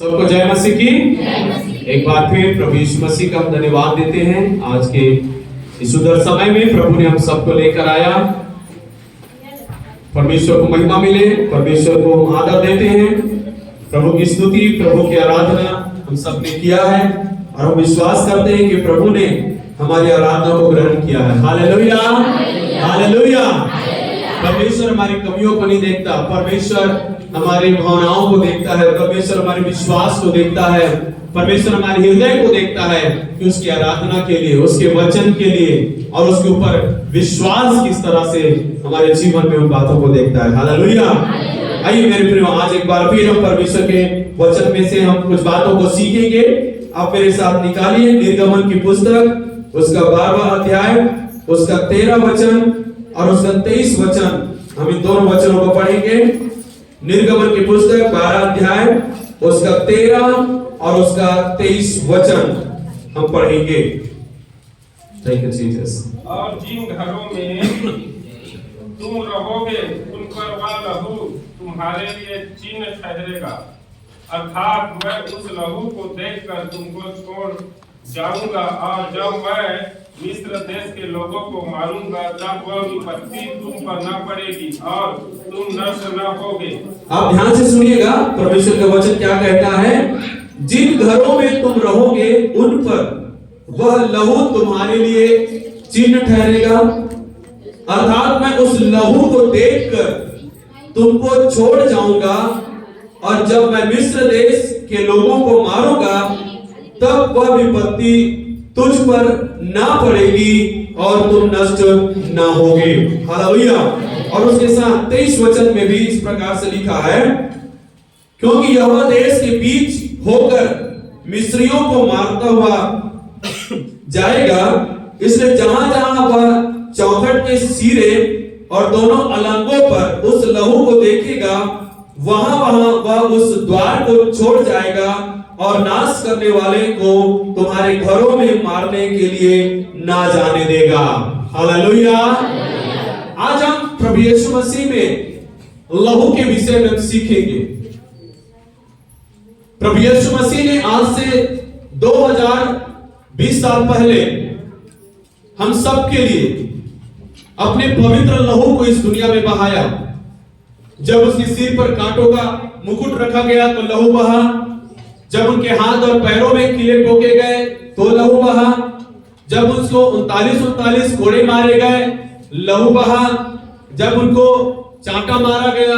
सबको जय मसीह की। एक बार फिर प्रभु यीशु मसीह का हम धन्यवाद देते हैं। आज के इस सुंदर समय में प्रभु ने हम सबको लेकर आया। परमेश्वर को महिमा मिले, परमेश्वर को हम आदर देते हैं। प्रभु की स्तुति, प्रभु की आराधना हम सब ने किया है और हम विश्वास करते हैं कि प्रभु ने हमारी आराधना को ग्रहण किया है। Hallelujah, hallelujah. परमेश्वर हमारी कमियों को नहीं देखता, परमेश्वर हमारी भावनाओं को देखता है, परमेश्वर हमारे विश्वास को देखता है, परमेश्वर हमारे हृदय को देखता है कि उसकी आराधना के लिए, उसके वचन के लिए और उसके ऊपर विश्वास किस तरह से हमारे जीवन में उन बातों को देखता है। हालेलुया। आइए मेरे प्रियो, आज एक बार फिर हम परमेश्वर के वचन में से हम कुछ बातों को सीखेंगे। आप मेरे साथ निकालिए निर्गमन की पुस्तक, उसका 12वां अध्याय, उसका 13 वचन और उसका 23 वचन। हम इन दोनों वचनों को पढ़ेंगे। निर्गमन की पुस्तक 12 अध्याय, उसका 13 और उसका 23 वचन हम पढ़ेंगे। Thank you Jesus. और जिन घरों में तुम रहोगे उन पर वह लहू तुम्हारे लिए चिन्ह ठहरेगा, अर्थात मैं उस लहू को देखकर तुमको छोड़ जाऊंगा, और जब मैं मिस्र देश के लोगों को मारूंगा तब वह विपत्ति तुम पर न पड़ेगी और तुम नष्ट न होगे। आप ध्यान से सुनिएगा, परमेश्वर का वचन क्या कहता है। जिन घरों में तुम रहोगे उन पर वह लहू तुम्हारे लिए चिन्ह ठहरेगा, अर्थात मैं उस लहू को देखकर तुमको छोड़ जाऊंगा, और जब मैं मिस्र देश के लोगों को मारूंगा तब वह विपत्ति तुझ पर ना पड़ेगी और तुम नष्ट ना होगे। हालेलुया। और उसके साथ 23 वचन में भी इस प्रकार से लिखा है, क्योंकि यहोवा देश के बीच होकर मिस्रियों को मारता हुआ जाएगा, इसलिए जहां जहां वह चौखट के सिरे और दोनों अलंगों पर उस लहू को देखेगा, वहां वहां वह उस द्वार को छोड़ जाएगा और नाश करने वाले को तुम्हारे घरों में मारने के लिए ना जाने देगा। हालेलुया। आज हम प्रभु यीशु मसीह में लहू के विषय में सीखेंगे। प्रभु यीशु मसीह ने आज से 2020 साल पहले हम सब के लिए अपने पवित्र लहू को इस दुनिया में बहाया। जब उसके सिर पर कांटों का मुकुट रखा गया तो लहू बहा, जब उनके हाथ और पैरों में किले ठोके गए तो लहू बहा, जब उसको 39 कोड़े मारे गए लहू बहा, जब उनको चांटा मारा गया,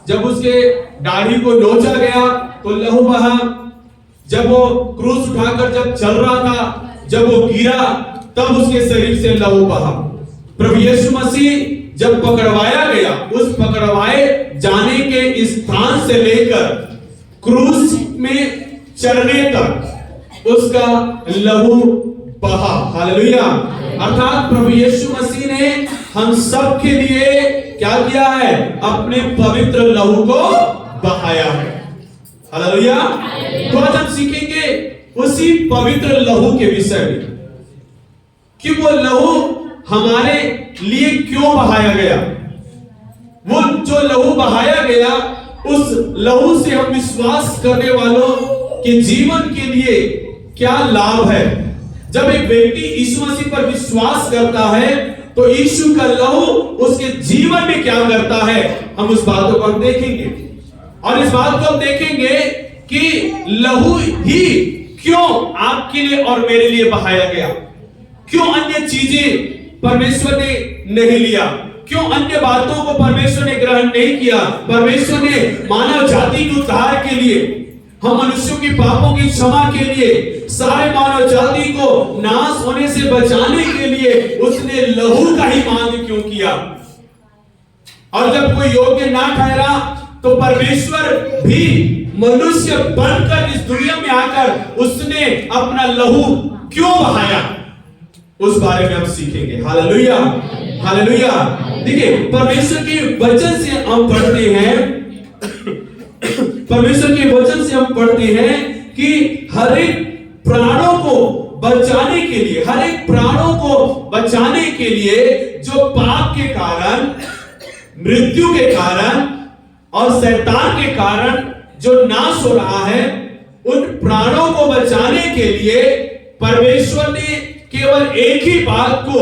जब उसके दाढ़ी को नोचा गया तो लहू बहा, जब वो क्रूस उठाकर जब चल रहा था, जब वो गिरा तब उसके शरीर से लहू बहा। प्रभु यीशु मसीह जब पकड़वाया गया, उस पकड़वाए जाने के स्थान से लेकर क्रूस में चढ़ने तक उसका लहू बहा। हालेलुया। अर्थात प्रभु यीशु मसीह ने हम सब के लिए क्या किया है? अपने पवित्र लहू को बहाया है। हालेलुया। तो आज हम सीखेंगे उसी पवित्र लहू के विषय में कि वो लहू हमारे लिए क्यों बहाया गया। वो जो लहू बहाया गया, उस लहू से हम विश्वास करने वालों के जीवन के लिए क्या लाभ है। जब एक व्यक्ति यीशु मसीह पर विश्वास करता है तो यीशु का लहू उसके जीवन में क्या करता है, हम उस बातों को हम देखेंगे। और इस बात को हम देखेंगे कि लहू ही क्यों आपके लिए और मेरे लिए बहाया गया, क्यों अन्य चीजें परमेश्वर ने नहीं लिया, क्यों अन्य बातों को परमेश्वर ने ग्रहण नहीं किया। परमेश्वर ने मानव जाति के उद्धार के लिए, हम मनुष्यों की पापों की क्षमा के लिए, सारे मानव जाति को नाश होने से बचाने के लिए उसने लहू का ही मांग क्यों किया। और जब कोई योग्य ना ठहरा तो परमेश्वर भी मनुष्य बनकर इस दुनिया में आकर उसने अपना लहू क्यों बहाया, उस बारे में हम सीखेंगे। Hallelujah, hallelujah. देखिए, परमेश्वर के वचन से हम पढ़ते हैं, परमेश्वर के वचन से हम पढ़ते हैं कि हर एक प्राणों को बचाने के लिए, हर एक प्राणों को बचाने के लिए जो पाप के कारण, मृत्यु के कारण और शैतान के कारण जो नाश हो रहा है, बचाने के लिए परमेश्वर ने केवल एक ही बात को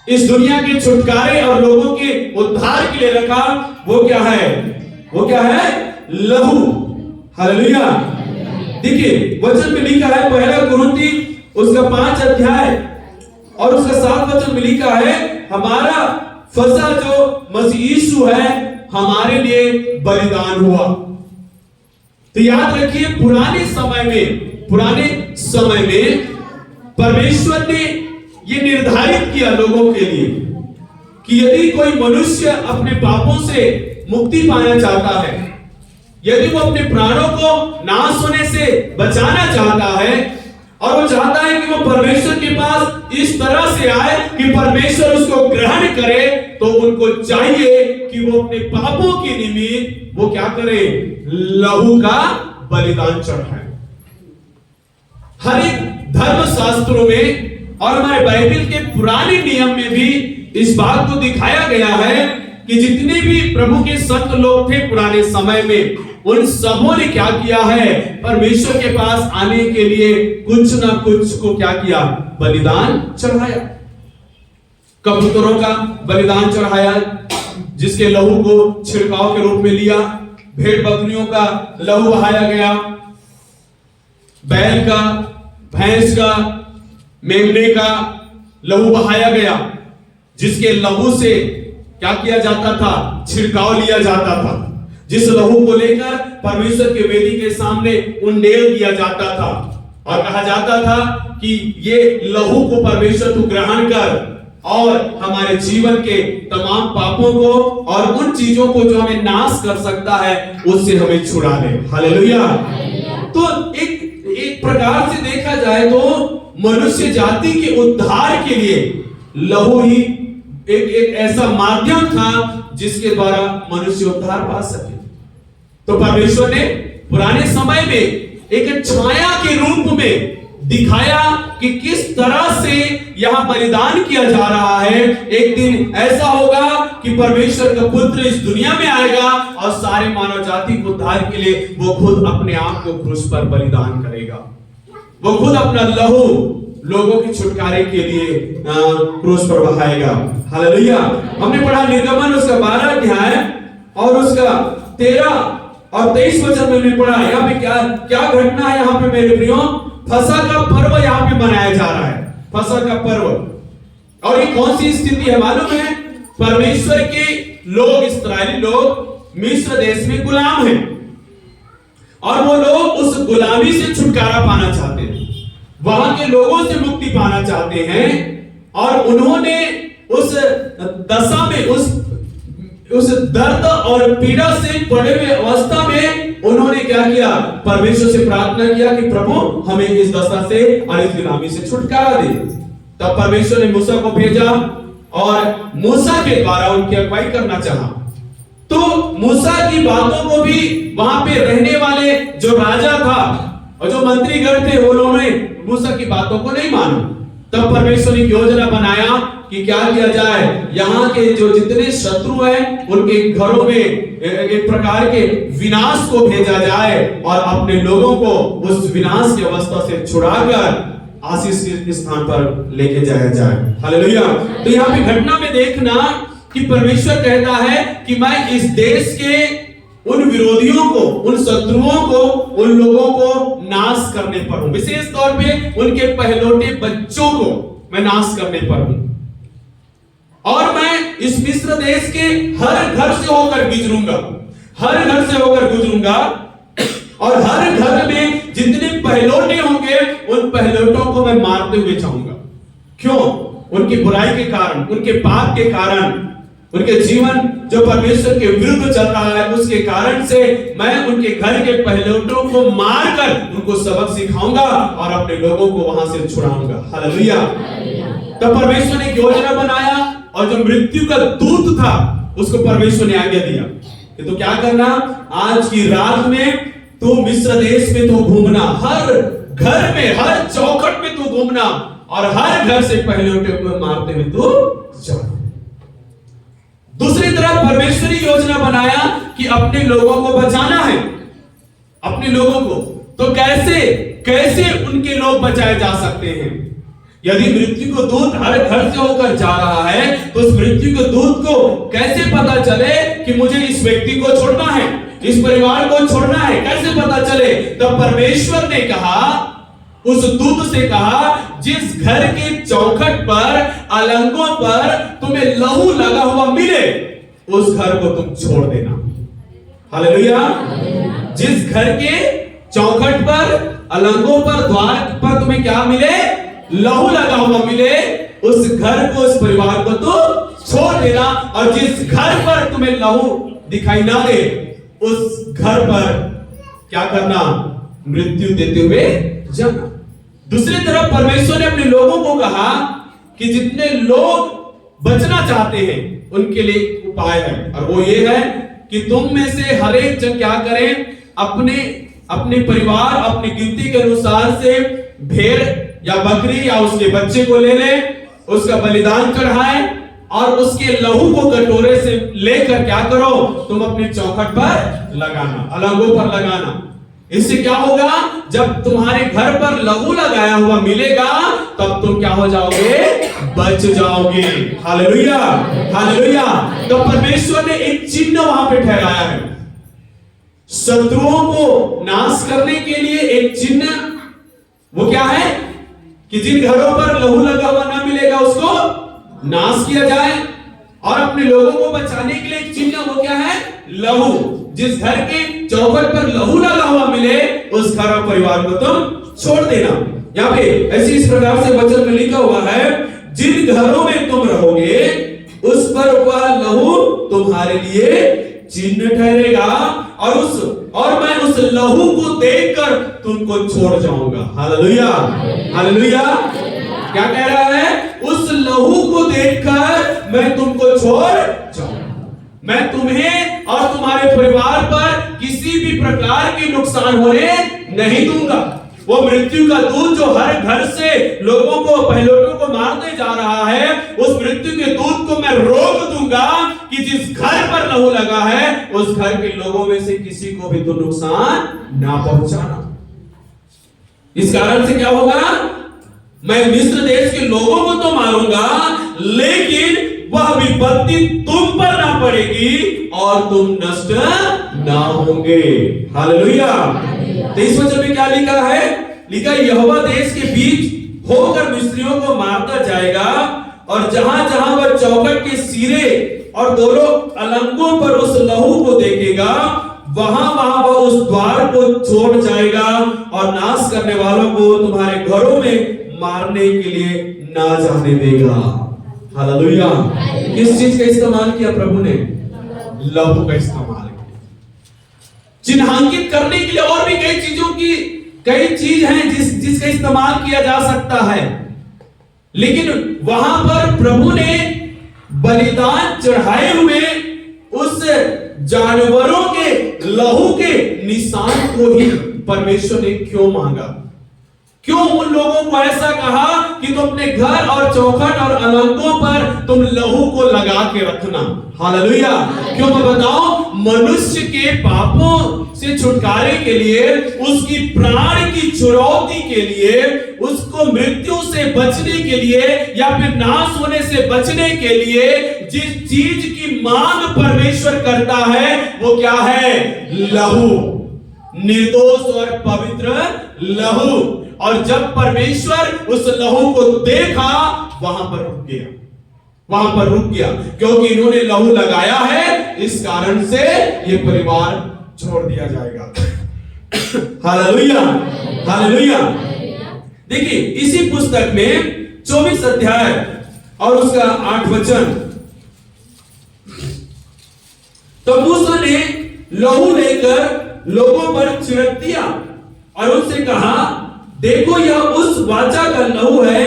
इस दुनिया के छुटकारे और लोगों के उद्धार के लिए रखा। वो क्या है? वो क्या है? लहू। हालेलुया। देखिए वचन में लिखा है, पहला कुरिन्थी उसका 5 अध्याय और उसका 7 वचन में लिखा है, हमारा फसह जो मसीह यीशु है हमारे लिए बलिदान हुआ। तो याद रखिए, पुराने समय में परमेश्वर ने यह निर्धारित किया लोगों के लिए कि यदि कोई मनुष्य अपने पापों से मुक्ति पाना चाहता है, यदि वो अपने प्राणों को नाश होने से बचाना चाहता है और वो चाहता है कि वो परमेश्वर के पास इस तरह से आए कि परमेश्वर उसको ग्रहण करे, तो उनको चाहिए कि वो अपने पापों के निमित्त वो क्या करे? लहू का बलिदान चढ़ाए। हर एक धर्म शास्त्रों में और हमारे बाइबल के पुराने नियम में भी इस बात को दिखाया गया है कि जितने भी प्रभु के संत लोग थे पुराने समय में, उन सबों ने क्या किया है? परमेश्वर के पास आने के लिए कुछ ना कुछ को क्या किया? बलिदान चढ़ाया। कबूतरों का बलिदान चढ़ाया जिसके लहू को छिड़काव के रूप में लिया। भेड़ बकरियों का लहू बहाया गया। बैल का, भैंस का, मेमने का लहू बहाया गया, जिसके लहू से क्या किया जाता था? छिड़काव लिया जाता था। जिस लहू को लेकर परमेश्वर के वेदी के सामने उंडेल दिया जाता था और कहा जाता था कि ये लहू को परमेश्वर तू ग्रहण कर और हमारे जीवन के तमाम पापों को और उन चीजों को जो हमें नाश कर सकता है उससे हमें छुड़ा ले। हालेलुया। तो एक प्रकार से देखा जाए तो मनुष्य जाति के उद्धार के लिए लहू ही एक ऐसा माध्यम था जिसके द्वारा मनुष्य उद्धार पा सके। तो परमेश्वर ने पुराने समय में एक छाया के रूप में दिखाया कि किस तरह से यहां बलिदान किया जा रहा है। एक दिन ऐसा होगा कि परमेश्वर का पुत्र इस दुनिया में आएगा और सारे मानव जाति को उद्धार के लिए वो खुद अपने आप को क्रूस पर बलिदान करेगा। वो खुद अपना लहू लोगों के छुटकारे के लिए क्रूस पर बहाएगा। हालेलुया। हमने पढ़ा निर्गमन उसका 12 अध्याय और उसका 13 और 23 वचन में हमने पढ़ा। यहाँ पे क्या घटना है? यहाँ पे मेरे प्रियो, फसह का पर्व यहाँ पे मनाया जा रहा है। फसह का पर्व। और ये कौन सी स्थिति है मालूम है? परमेश्वर के लोग, इस्राएली लोग मिस्र देश में गुलाम हैं और वो लोग उस गुलामी से छुटकारा पाना चाहते हैं, वहां के लोगों से मुक्ति पाना चाहते हैं। और उन्होंने उस दशा में, उस दर्द और पीड़ा से पड़े हुए अवस्था में उन्होंने क्या किया? परमेश्वर से प्रार्थना किया कि प्रभु हमें इस दशा से और इस गुलामी से छुटकारा दे। तब परमेश्वर ने मूसा को भेजा और मूसा के द्वारा उनकी अगुवाई करना चाहा। तो मूसा की बातों को भी वहां पे रहने वाले जो राजा था और जो मंत्रीगण थे, उन्होंने मूसा की बातों को नहीं माना। तब परमेश्वर ने योजना बनाया कि क्या किया जाए? यहाँ के जो जितने शत्रु हैं उनके घरों में एक प्रकार के विनाश को भेजा जाए और अपने लोगों को उस विनाश की अवस्था से छुड़ाकर आशीष के स्थान पर लेके जाया जाए। हालेलुया। तो यहाँ पे घटना में देखना कि परमेश्वर कहता है कि मैं इस देश के उन विरोधियों को, उन शत्रुओं को, उन लोगों को नाश करने पर हूं। विशेष तौर पे उनके पहलौठे बच्चों को मैं नाश करने पर हूं और मैं इस मिस्र देश के हर घर से होकर गुजरूंगा, हर घर से होकर गुजरूंगा और हर घर में जितने पहलौठे होंगे उन पहलौठों को मैं मारते हुए जाऊंगा। क्यों? उनकी बुराई के कारण, उनके पाप के कारण, उनके जीवन जो परमेश्वर के विरुद्ध चल रहा है उसके कारण से मैं उनके घर के पहलौठों को मारकर उनको सबक सिखाऊंगा और अपने लोगों को वहां से छुड़ाऊंगा। हालेलुया। तब परमेश्वर ने एक योजना बनाया और जो मृत्यु का दूत था उसको परमेश्वर ने आज्ञा दिया कि तो क्या करना, आज की रात में तू मिस्र देश में तू घूमना, हर घर में, हर चौखट में तू घूमना और हर घर से पहलौठे को मारते हुए तू जाना। दूसरी तरफ परमेश्वरी योजना बनाया कि अपने लोगों को बचाना है, अपने लोगों को। तो कैसे कैसे उनके लोग बचाए जा सकते हैं? यदि मृत्यु को दूत हर घर से होकर जा रहा है तो उस मृत्यु के दूत को कैसे पता चले कि मुझे इस व्यक्ति को छोड़ना है, इस परिवार को छोड़ना है? कैसे पता चले? तब परमेश्वर ने कहा, उस दूत से कहा, जिस घर के चौखट पर अलंगों पर तुम्हें लहू लगा हुआ मिले उस घर को तुम छोड़ देना। हालेलुया। जिस घर के चौखट पर अलंगों पर द्वार पर तुम्हें क्या मिले? लहू लगा हुआ मिले, उस घर को उस परिवार को तो छोड़ देना। और जिस घर पर तुम्हें लहू दिखाई ना दे उस घर पर क्या करना? मृत्यु देते हुए जाना। दूसरी तरफ परमेश्वर ने अपने लोगों को कहा कि जितने लोग बचना चाहते हैं उनके लिए एक उपाय है, और वो ये है कि तुम में से हर एक जन क्या करें? अपने अपने परिवार अपनी गिनती के अनुसार से भेड़ या बकरी या उसके बच्चे को ले ले, उसका बलिदान चढ़ाए और उसके लहू को कटोरे से लेकर क्या करो? तुम अपने चौखट पर लगाना, अलंगों पर लगाना। इससे क्या होगा? जब तुम्हारे घर पर लहू लगाया हुआ मिलेगा तब तुम क्या हो जाओगे? बच जाओगे। Hallelujah, hallelujah. तो परमेश्वर ने एक चिन्ह वहां पे ठहराया है, शत्रुओं को नाश करने के लिए एक चिन्ह। वो क्या है? कि जिन घरों पर लहू लगा हुआ ना मिलेगा उसको नाश किया जाए, और अपने लोगों को बचाने के लिए एक चिन्ह। वो क्या है? लहू। जिस घर के चौखट पर लहू लगा हुआ मिले उस घर और परिवार को तुम छोड़ देना। यहाँ पे ऐसी इस प्रकार से वचन में लिखा हुआ है, जिन घरों में तुम रहोगे उस पर वह लहू तुम्हारे लिए चिन्ह ठहरेगा, और मैं उस लहू को देखकर तुमको छोड़ जाऊंगा। Hallelujah, hallelujah. क्या कह रहा है? उस लहू को देखकर मैं तुमको छोड़ जाऊंगा। मैं तुम्हें और तुम्हारे परिवार पर किसी भी प्रकार की नुकसान होने नहीं दूंगा। वो मृत्यु का दूत जो हर घर से लोगों को, पहलोटों को मारने जा रहा है, उस मृत्यु के दूत को मैं रोक दूंगा कि जिस घर पर लहू लगा है उस घर के लोगों में से किसी को भी तो नुकसान ना पहुंचाना। इस कारण से क्या होगा? मैं मिस्र देश के लोगों को तो मारूंगा, लेकिन वह विपत्ति तुम पर ना पड़ेगी और तुम नष्ट ना होंगे। हालेलुया। तो इस वचन में क्या लिखा है? लिखा, यहोवा देश के बीच होकर मिस्रियों को मारता जाएगा, और जहां जहां वह चौखट के सिरे और दोनों अलंगों पर उस लहू को देखेगा वहां वहां वह उस द्वार को छोड़ जाएगा और नाश करने वालों को तुम्हारे घरों में मारने के लिए ना जाने देगा। हालेलुया। किस चीज का इस्तेमाल किया प्रभु ने? लहू का इस्तेमाल किया, चिन्हांकित करने के लिए। और भी कई चीजों की कई चीज हैं जिसका इस्तेमाल किया जा सकता है, लेकिन वहां पर प्रभु ने बलिदान चढ़ाए हुए उस जानवरों के लहू के निशान को ही परमेश्वर ने क्यों मांगा? क्यों उन लोगों को ऐसा कहा कि तुम अपने घर और चौखट और अलंगों पर तुम लहू को लगा के रखना? हालेलुया। क्यों? तो बताओ, मनुष्य के पापों से छुटकारे के लिए, उसकी प्राण की चुनौती के लिए, उसको मृत्यु से बचने के लिए या फिर नाश होने से बचने के लिए जिस चीज की मांग परमेश्वर करता है वो क्या है? लहू। निर्दोष और पवित्र लहू। और जब परमेश्वर उस लहू को देखा वहां पर रुक गया, वहां पर रुक गया, क्योंकि इन्होंने लहू लगाया है, इस कारण से ये परिवार छोड़ दिया जाएगा। Hallelujah, hallelujah. देखिए इसी पुस्तक में 24 अध्याय और उसका 8 वचन, तो मूसा ने लहू लेकर लोगों पर छिड़क दिया और उनसे कहा, देखो यह उस वाचा का लहू है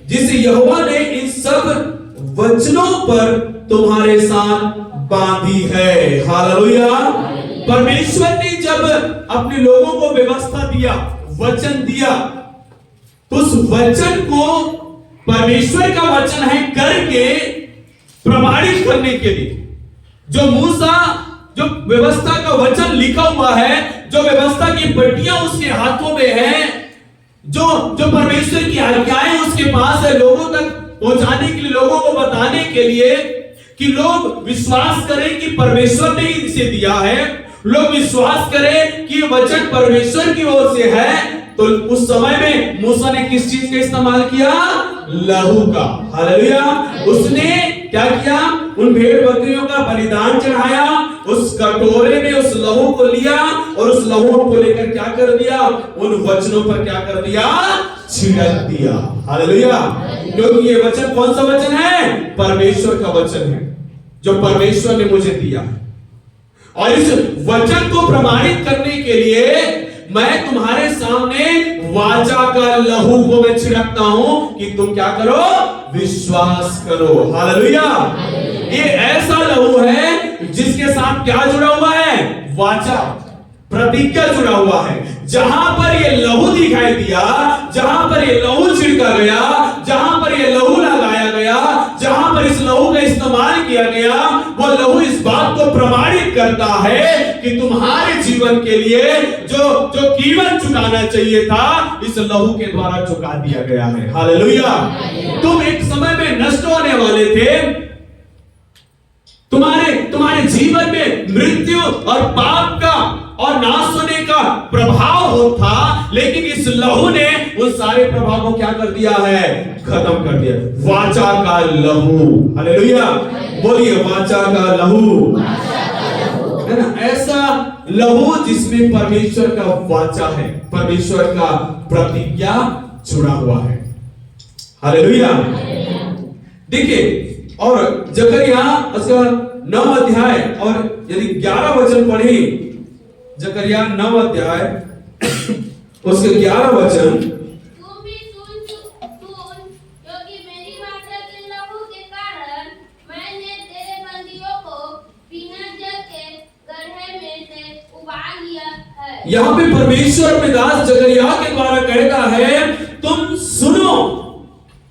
जिसे यहोवा ने इन सब वचनों पर तुम्हारे साथ बांधी है। हालेलुया। परमेश्वर ने जब अपने लोगों को व्यवस्था दिया, वचन दिया, तो उस वचन को परमेश्वर का वचन है करके प्रमाणित करने के लिए जो मूसा, जो व्यवस्था का वचन लिखा हुआ है जो व्यवस्था की पट्टियां उसके हाथों में है, जो परमेश्वर की आज्ञाएं उसके पास है, लोगों तक पहुंचाने के लिए, लोगों को बताने के लिए कि लोग विश्वास करें कि परमेश्वर ने इसे दिया है, लोग विश्वास करें कि ये वचन परमेश्वर की ओर से है। तो उस समय में मूसा ने किस चीज का इस्तेमाल किया? लहू का। हालेलुया। उसने क्या किया? उन भेड़ बकरियों का बलिदान चढ़ाया, उस कटोरे में उस लहू को लिया और उस लहू को लेकर क्या कर दिया? उन वचनों पर क्या कर दिया? छिड़क दिया। हालेलुया। क्योंकि ये वचन कौन सा वचन है? परमेश्वर का वचन है, जो परमेश्वर ने मुझे दिया। और इस वचन को प्रमाणित करने के लिए मैं तुम्हारे सामने वाचा का लहू को मैं छिड़कता हूं कि तुम क्या करो? विश्वास करो। हालेलुया। ये ऐसा लहू है जिसके साथ क्या जुड़ा हुआ है? वाचा, प्रतिज्ञा जुड़ा हुआ है। जहां पर ये लहू दिखाई दिया, जहां पर ये लहू छिड़का गया, जहां पर ये लहू लगाया गया, जहां पर इस लहू का इस्तेमाल किया गया, वो लहू इस बात को प्रमाणित करता है कि तुम्हारे जीवन के लिए जो कीमत चुकाना चाहिए था, इस लहू के द्वारा चुका दिया गया है। हालेलुया। तुम एक समय में नष्ट होने वाले थे, तुम्हारे जीवन में मृत्यु और पाप का और नाश होने का प्रभाव हो था, लेकिन इस लहू ने उन सारे प्रभाव को क्या कर दिया है? खत्म कर दिया। वाचा का लहू। हालेलुया। बोलिए वाचा का लहू, है ना? ऐसा लहू जिसमें परमेश्वर का वाचा है, परमेश्वर का प्रतिज्ञा जुड़ा हुआ है। हालेलुया। देखिए, और जकरिया उसका 9 अध्याय और यदि 11 वचन पढ़े, जकरिया 9 अध्याय उसके 11 वचन। तू भी सुन, क्योंकि मेरी वाचा के लहू के कारण मैंने तेरे बंदियों को बिना जल के गड्ढे में से उबाल लिया है। यहाँ पे परमेश्वर अपने दास जकरिया के द्वारा कहता है, तुम सुनो,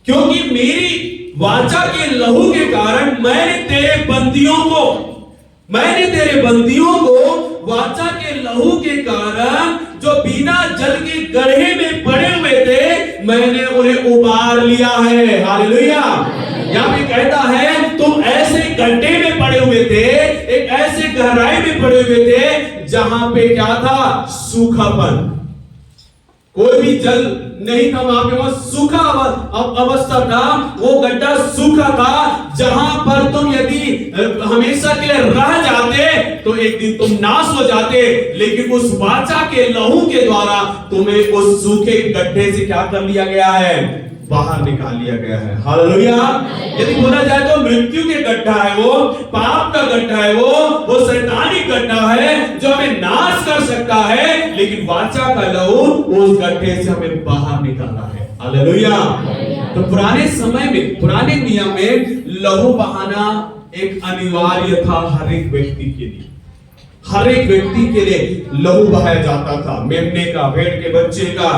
क्योंकि मेरी वाचा के लहू के कारण मैंने तेरे बंदियों को वाचा के लहू के कारण जो बिना जल के गड्ढे में पड़े हुए थे, मैंने उन्हें उबार लिया है। हालेलुया। यहाँ पे कहता है, तुम ऐसे गड्ढे में पड़े हुए थे, एक ऐसे गहराई में पड़े हुए थे जहां पे क्या था? सूखापन, कोई भी जल नहीं था वहां पे, वहां सूखा अवस्था था, वो गड्ढा सूखा था, जहां पर तुम यदि हमेशा के लिए रह जाते तो एक दिन तुम नाश हो जाते, लेकिन उस वाचा के लहू के द्वारा तुम्हें उस सूखे गड्ढे से क्या कर लिया गया है? बाहर निकाल लिया गया है। हालेलुया। यदि बोला जाए तो मृत्यु के गड्ढा है वो, पाप का गड्ढा है वो शैतानी गड्ढा है जो हमें नाश कर सकता है, लेकिन वाचा का लहू उस गड्ढे से हमें बाहर निकाला है। हालेलुया। तो पुराने समय में, पुराने नियम में लहू बहाना एक अनिवार्य था हर एक व्यक्ति के लिए। हर एक व्यक्ति के लिए लहू बहाया जाता था, मेमने का, भेड़ के बच्चे का,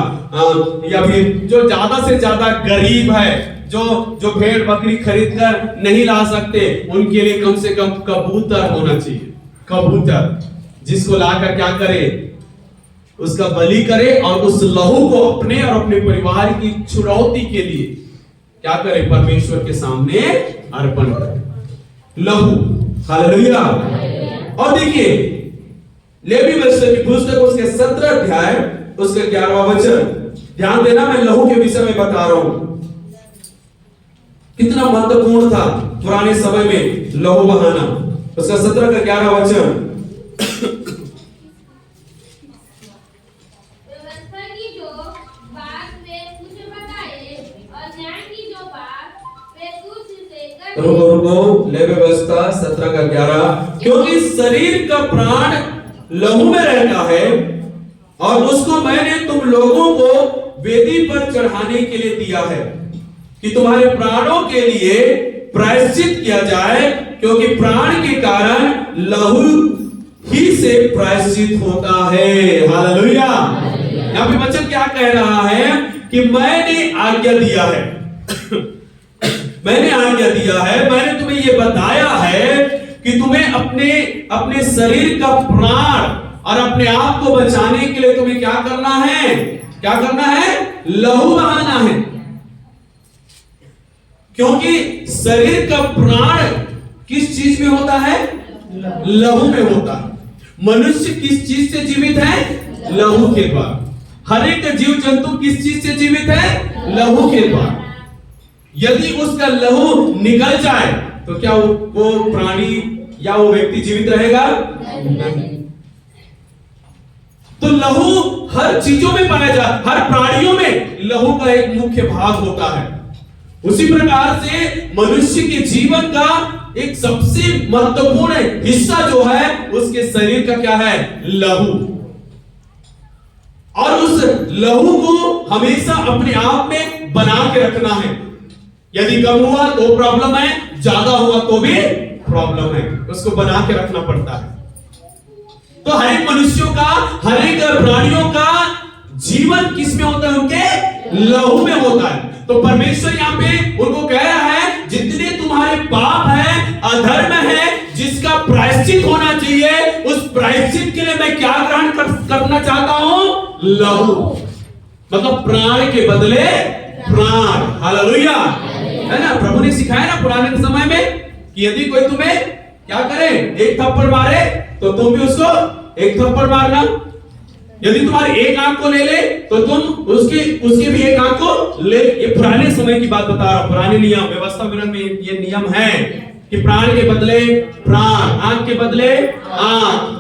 या फिर जो ज्यादा से ज्यादा गरीब है, जो भेड़ बकरी खरीद कर नहीं ला सकते, उनके लिए कम से कम कबूतर होना चाहिए। कबूतर जिसको लाकर क्या करे? उसका बलि करे और उस लहू को अपने और अपने परिवार की छुड़ौती के लिए क्या करे? परमेश्वर के सामने अर्पण करे लहू। हालेलुया। और देखिए, लेवी वंशज की पुस्तक उसके 17 अध्याय उसके 11वां वचन, ध्यान देना, मैं लहू के विषय में बता रहा हूं, कितना महत्वपूर्ण था पुराने समय में लहू बहाना। उसका 17 का 11 वचन। व्यवस्था की जो बात वे तुझे बताए और न्याय की जो बात वे तुझसे करे। रुको, लेवी व्यवस्था 17 का 11, क्योंकि शरीर का प्राण लहू में रहता है और उसको मैंने तुम लोगों को वेदी पर चढ़ाने के लिए दिया है कि तुम्हारे प्राणों के लिए प्रायश्चित किया जाए, क्योंकि प्राण के कारण लहू ही से प्रायश्चित होता है। हालेलुया। यहाँ पे वचन क्या कह रहा है? कि मैंने आज्ञा दिया है मैंने आज्ञा दिया है, मैंने तुम्हें यह बताया है कि तुम्हें अपने शरीर का प्राण और अपने आप को बचाने के लिए तुम्हें क्या करना है? क्या करना है? लहू बहाना है। क्योंकि शरीर का प्राण किस चीज में होता है? लहू में होता है। मनुष्य किस चीज से जीवित है? लहू के द्वारा। हर एक जीव जंतु किस चीज से जीवित है? लहू के द्वारा। यदि उसका लहू निकल जाए तो क्या वो प्राणी या वो व्यक्ति जीवित रहेगा? नहीं। तो लहू हर चीजों में पाया जाए, हर प्राणियों में लहू का एक मुख्य भाग होता है। उसी प्रकार से मनुष्य के जीवन का एक सबसे महत्वपूर्ण हिस्सा जो है उसके शरीर का क्या है? लहू। और उस लहू को हमेशा अपने आप में बना के रखना है। यदि कम हुआ तो प्रॉब्लम है, ज्यादा हुआ तो भी प्रॉब्लम है, उसको बना के रखना पड़ता है। तो हर एक मनुष्यों का, हर एक प्राणियों का जीवन किस में होता है? उनके लहू में होता है। तो परमेश्वर यहाँ पे उनको कह रहा है, जितने तुम्हारे पाप है, अधर्म है, जिसका प्रायश्चित होना चाहिए, उस प्रायश्चित के लिए मैं क्या ग्रहण करना चाहता हूं? लहू। मतलब प्राण के बदले प्राण। हालेलुया, है ना? प्रभु ने सिखाया ना पुराने समय में कि यदि कोई तुम्हें क्या करे, एक थप्पड़ मारे तो तुम भी उसको एक थप्पड़ मारना। यदि तुम्हारी एक आंख को ले ले तो तुम उसके भी एक आंख को ले। ये पुराने समय की बात बता रहा हूं। पुराने नियम, व्यवस्था में ये नियम है कि प्राण के बदले प्राण, आंख के बदले आंख,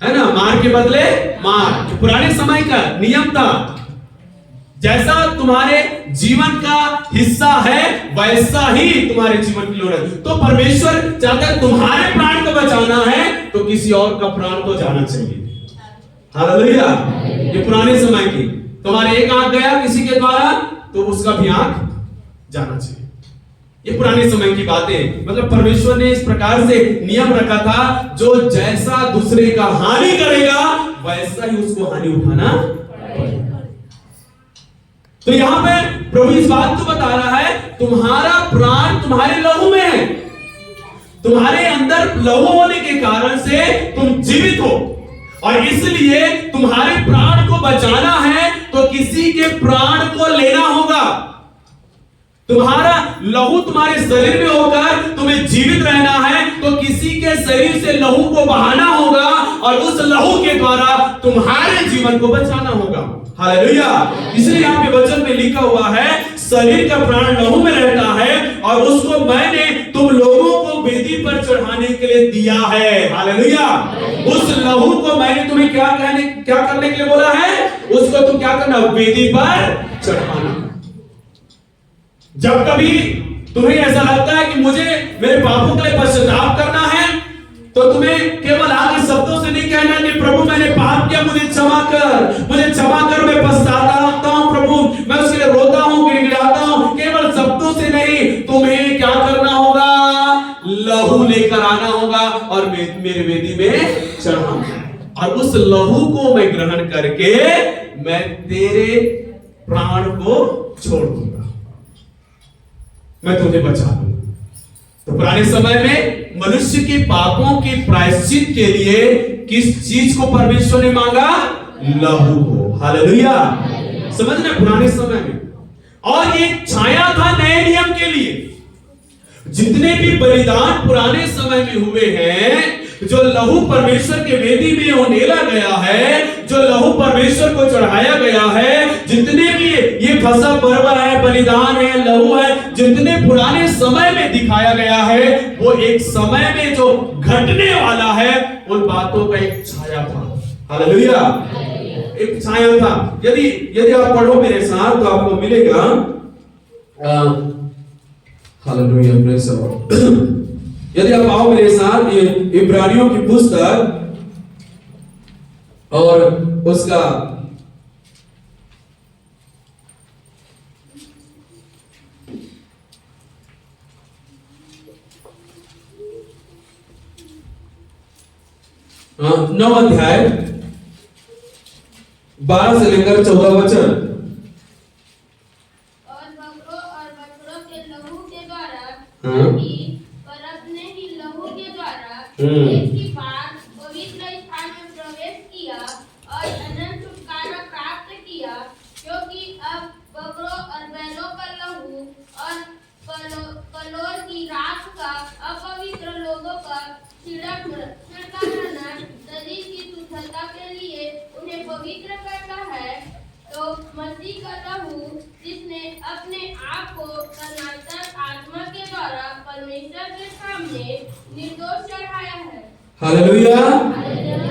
है ना? मार के बदले मार। पुराने समय का नियम था। जैसा तुम्हारे जीवन का हिस्सा है वैसा ही तुम्हारे जीवन की लोड़ है। तो परमेश्वर चाहता है तुम्हारे प्राण को बचाना है तो किसी और का प्राण तो जाना चाहिए। हालेलुया। ये पुराने समय की, तुम्हारे एक आंख गया किसी के द्वारा तो उसका भी आंख जाना चाहिए। ये पुराने समय की बातें। मतलब परमेश्वर ने इस प्रकार से नियम रखा था, जो जैसा दूसरे का हानि करेगा वैसा ही उसको हानि उठाना पड़ेगा। तो यहां पे प्रभु इस बात को बता रहा है, तुम्हारा प्राण तुम्हारे लहू में है। तुम्हारे अंदर लहू होने के कारण से तुम जीवित हो, और इसलिए तुम्हारे प्राण को बचाना है तो किसी के प्राण को लेना होगा। तुम्हारा लहू तुम्हारे शरीर में होकर तुम्हें जीवित रहना है तो किसी के शरीर से लहू को बहाना होगा, और उस लहू के द्वारा तुम्हारे जीवन को बचाना होगा। हालेलुया। इसलिए यहाँ पे वचन में लिखा हुआ है, शरीर का प्राण लहू में रहता है और उसको मैंने तुम लोगों को वेदी पर चढ़ाने के लिए दिया है। हालेलुया। उस लहू को मैंने तुम्हें क्या करने के लिए बोला है? उसको तुम क्या करना? वेदी पर चढ़ाना। जब कभी तुम्हें ऐसा लगता है कि मुझे मेरे पापों के लिए पश्चाताप करना है, तो तुम्हें केवल आगे शब्दों से नहीं कहना कि प्रभु मैंने पाप किया, मुझे क्षमा कर, मुझे क्षमा कर, मैं पछताता हूं प्रभु, मैं उसके लिए रोता हूं, गिड़गिड़ाता हूं। केवल शब्दों से नहीं, तुम्हें क्या करना होगा? लहू लेकर आना होगा और मेरे वेदी में चढ़ाना। और उस लहू को मैं ग्रहण करके मैं तेरे प्राण को छोड़ दूंगा, मैं तुझे बचा लूंगा। तो पुराने समय में मनुष्य के पापों के प्रायश्चित के लिए किस चीज को परमेश्वर ने मांगा? लहू को। हालेलुया। समझना, पुराने समय में। और ये छाया था नए नियम के लिए। जितने भी बलिदान पुराने समय में हुए हैं, जो लहू परमेश्वर के वेदी में उंडेला गया है, जो लहू परमेश्वर को चढ़ाया गया है, जितने भी ये फसह पर्व है, बलिदान है, लहू है, जितने पुराने समय में दिखाया गया है, वो एक समय में जो घटने वाला है उन बातों का एक छाया था। हालेलुया। एक छाया था। यदि आप पढ़ो मेरे साथ तो आपको मिलेगा, हालेलुया, प्रेज़ द लॉर्ड। यदि आप आओ मेरे साथ ये इब्रानियों की पुस्तक और उसका 9 अध्याय 12 से लेकर 14 वचन। और बकरों के लहू के द्वारा पर अपने ही लहू के द्वारा एक ही बार पवित्र स्थान में दिया, क्योंकि अब बकरों और बैलों का लहू और कलोर की राख का अपवित्र लोगों का छिड़काना शरीर की शुद्धता के लिए उन्हें पवित्र करता है, तो मसीह का लहू जिसने अपने आप को सनातन आत्मा के द्वारा परमेश्वर के सामने निर्दोष चढ़ाया है। हालेलुया।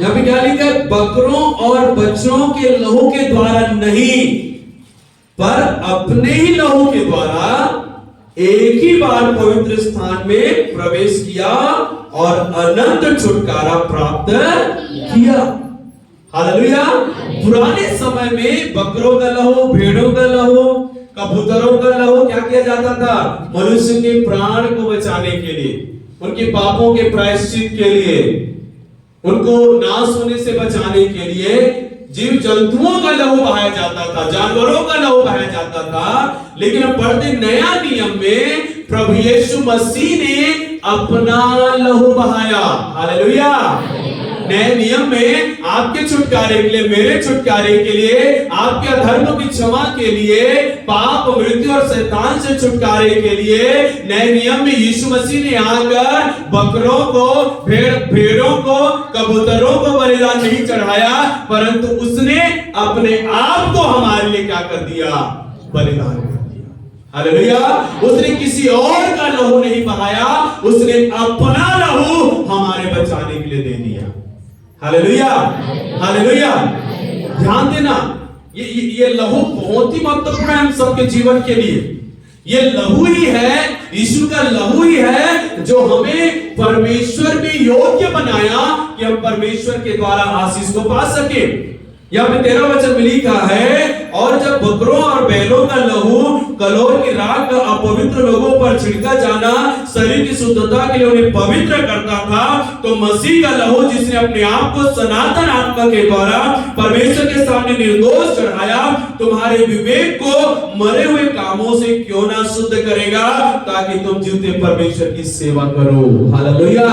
यहाँ पे क्या लिखा है? बकरों और बच्चों के लहू के द्वारा नहीं, पर अपने ही लहू के द्वारा एक ही बार पवित्र स्थान में प्रवेश किया और अनंत छुटकारा प्राप्त किया। हालेलुया। पुराने समय में बकरों का लहू, भेड़ों का लहू, कबूतरों का लहू क्या किया जाता था? मनुष्य के प्राण को बचाने के लिए, उनके पापों के प्रायश्चित के लिए, उनको नाश होने से बचाने के लिए जीव जंतुओं का लहू बहाया जाता था, जानवरों का लहू बहाया जाता था। लेकिन अब बढ़ते नया नियम में प्रभु यीशु मसीह ने अपना लहू बहाया। हालेलुया। नए नियम में आपके छुटकारे के लिए, मेरे छुटकारे के लिए, आपके अधर्मों की क्षमा के लिए, पाप, मृत्यु और शैतान से छुटकारे के लिए नए नियम में यीशु मसीह ने आकर बकरों को, भेड़ों को, कबूतरों को बलिदान नहीं चढ़ाया, परंतु उसने अपने आप को हमारे लिए क्या कर दिया? बलिदान कर दिया। हालेलुया। उसने किसी और का लहू नहीं बहाया, उसने अपना लहू हमारे बचाने के लिए दे दिया। हालेलुया। हालेलुया। ध्यान देना, ये लहू बहुत ही महत्वपूर्ण है हम सबके जीवन के लिए। ये लहू ही है, यीशु का लहू ही है जो हमें परमेश्वर में योग्य बनाया कि हम परमेश्वर के द्वारा आशीष को पा सके। यहाँ पे 13 वचन में लिखा है, और जब बकरों और बैलों का लहू कलोर की राख का अपवित्र लोगों पर छिड़का जाना शरीर की शुद्धता के लिए उन्हें पवित्र करता था, तो मसीह का लहू जिसने अपने आप को सनातन आत्मा के द्वारा परमेश्वर के सामने निर्दोष चढ़ाया, तुम्हारे विवेक को मरे हुए कामों से क्यों ना शुद्ध करेगा, ताकि तुम जीवते परमेश्वर की सेवा करो। हालेलुया।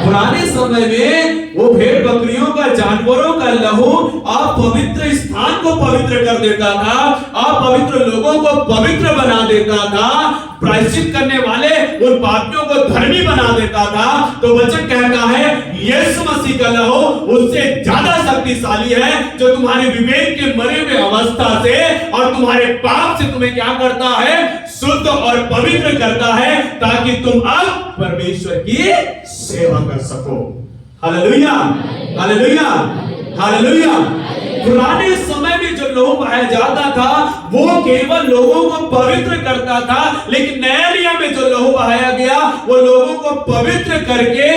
पुराने समय में वो भेड़ बकरियों का, जानवरों का लहू अपवित्र स्थान को पवित्र कर देता था, अपवित्र लोगों को पवित्र बना देता था, प्रायश्चित करने वाले उन पापियों को धर्मी बना देता था। तो वचन कहता है यीशु मसीह का लहू उससे ज्यादा शक्तिशाली है, जो तुम्हारे विवेक के मरे हुए अवस्था से और तुम्हारे पाप से तुम्हें क्या करता है? शुद्ध और पवित्र करता है, ताकि तुम अब परमेश्वर की सेवा कर सको। हालेलुया। हालेलुया। हालेलुया। पुराने समय में जो लहू बहाया जाता था वो केवल लोगों को पवित्र करता था, लेकिन नए नियम में जो लहू बहाया गया वो लोगों को पवित्र करके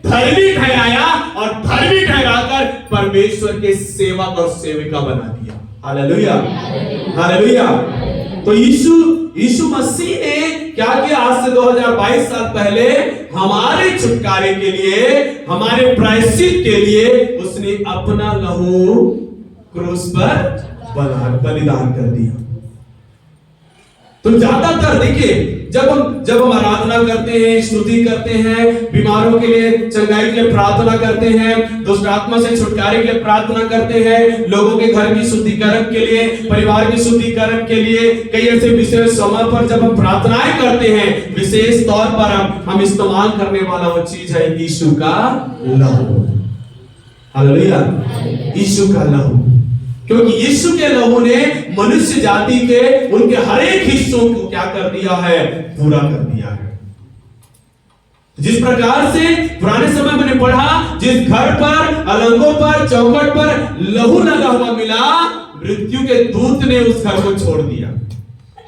धर्मी ठहराया और धर्मी ठहराकर परमेश्वर के सेवक और सेविका बना दिया। हालेलुया। हालेलुया। तो यीशु मसीह ने क्या किया? आज से 2022 साल पहले हमारे छुटकारे के लिए, हमारे प्रायश्चित के लिए उसने अपना लहू क्रूस पर बलिदान कर दिया। तो ज्यादातर देखिए जब हम आराधना करते हैं, स्तुति करते हैं, बीमारों के लिए चंगाई के लिए प्रार्थना करते हैं, दुष्ट आत्मा से छुटकारे के लिए प्रार्थना करते हैं, लोगों के घर की शुद्धिकरण के लिए, परिवार की शुद्धिकरण के लिए, कई ऐसे विशेष समय पर जब हम प्रार्थनाएं करते हैं, विशेष तौर पर हम इस्तेमाल करने वाला वो चीज है यीशु का लहू। हालेलुया। यीशु का लहू, क्योंकि यीशु के लहू ने मनुष्य जाति के उनके हर एक हिस्सों को क्या कर दिया है? पूरा कर दिया है। जिस प्रकार से पुराने समय मैंने पढ़ा, जिस घर पर, अलंगों पर, चौखट पर लहू लगा हुआ मिला, मृत्यु के दूत ने उस घर को छोड़ दिया,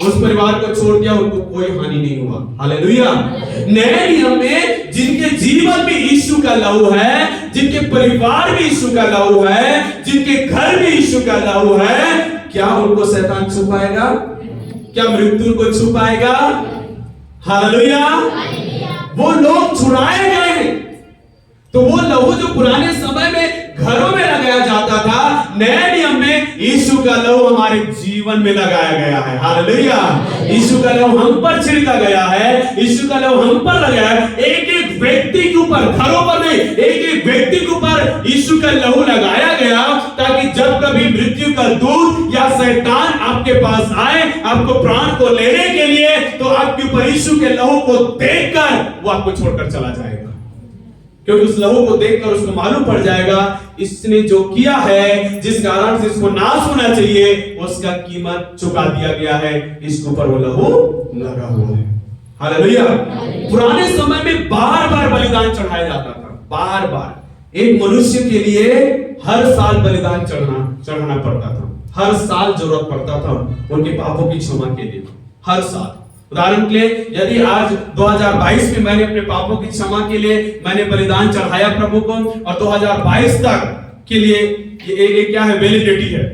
उस परिवार को छोड़ दिया, उनको कोई हानि नहीं हुआ। हालेलुया। नए नियम में जिनके जीवन में यीशु का लहू है, जिनके परिवार में यीशु का लहू है, जिनके घर में यीशु का लहू है, क्या उनको शैतान छुपाएगा? क्या मृत्यु को छुपाएगा? हालेलुया। वो लोग छुड़ाए गए हैं। तो वो लहू जो पुराने समय में घरों में लगाया जाता था, नए नियम में यीशु का लहू हमारे जीवन में लगाया गया है। हालेलुया। यीशु का लहू हम पर छिड़का गया है, यीशु का लहू हम पर लगाया है। एक एक व्यक्ति के ऊपर, घरों पर नहीं, एक एक व्यक्ति के ऊपर यीशु का लहू लगाया गया, ताकि जब कभी मृत्यु का दूत या शैतान आपके पास आए आपको प्राण को लेने के लिए, तो आपके ऊपर यीशु के लहू को देखकर वो आपको छोड़कर चला जाएगा, क्योंकि उस लहू को देखकर उसको मालूम पड़ जाएगा इसने जो किया है, जिस कारण से इसको नाश होना चाहिए, उसका कीमत चुका दिया गया है, इसके ऊपर वो लहू लगा हुआ है। हालेलुया। पुराने समय में बार बार बलिदान चढ़ाया जाता था, बार बार। एक मनुष्य के लिए हर साल बलिदान चढ़ाना पड़ता था, हर साल जरूरत पड़ता था उनके पापों की क्षमा के लिए, हर साल। उदाहरण के लिए यदि आज 2022 में मैंने अपने पापों की क्षमा के लिए मैंने बलिदान चढ़ाया प्रभु को, और 2022 तक के लिए ये क्या है, वैलिडिटी है,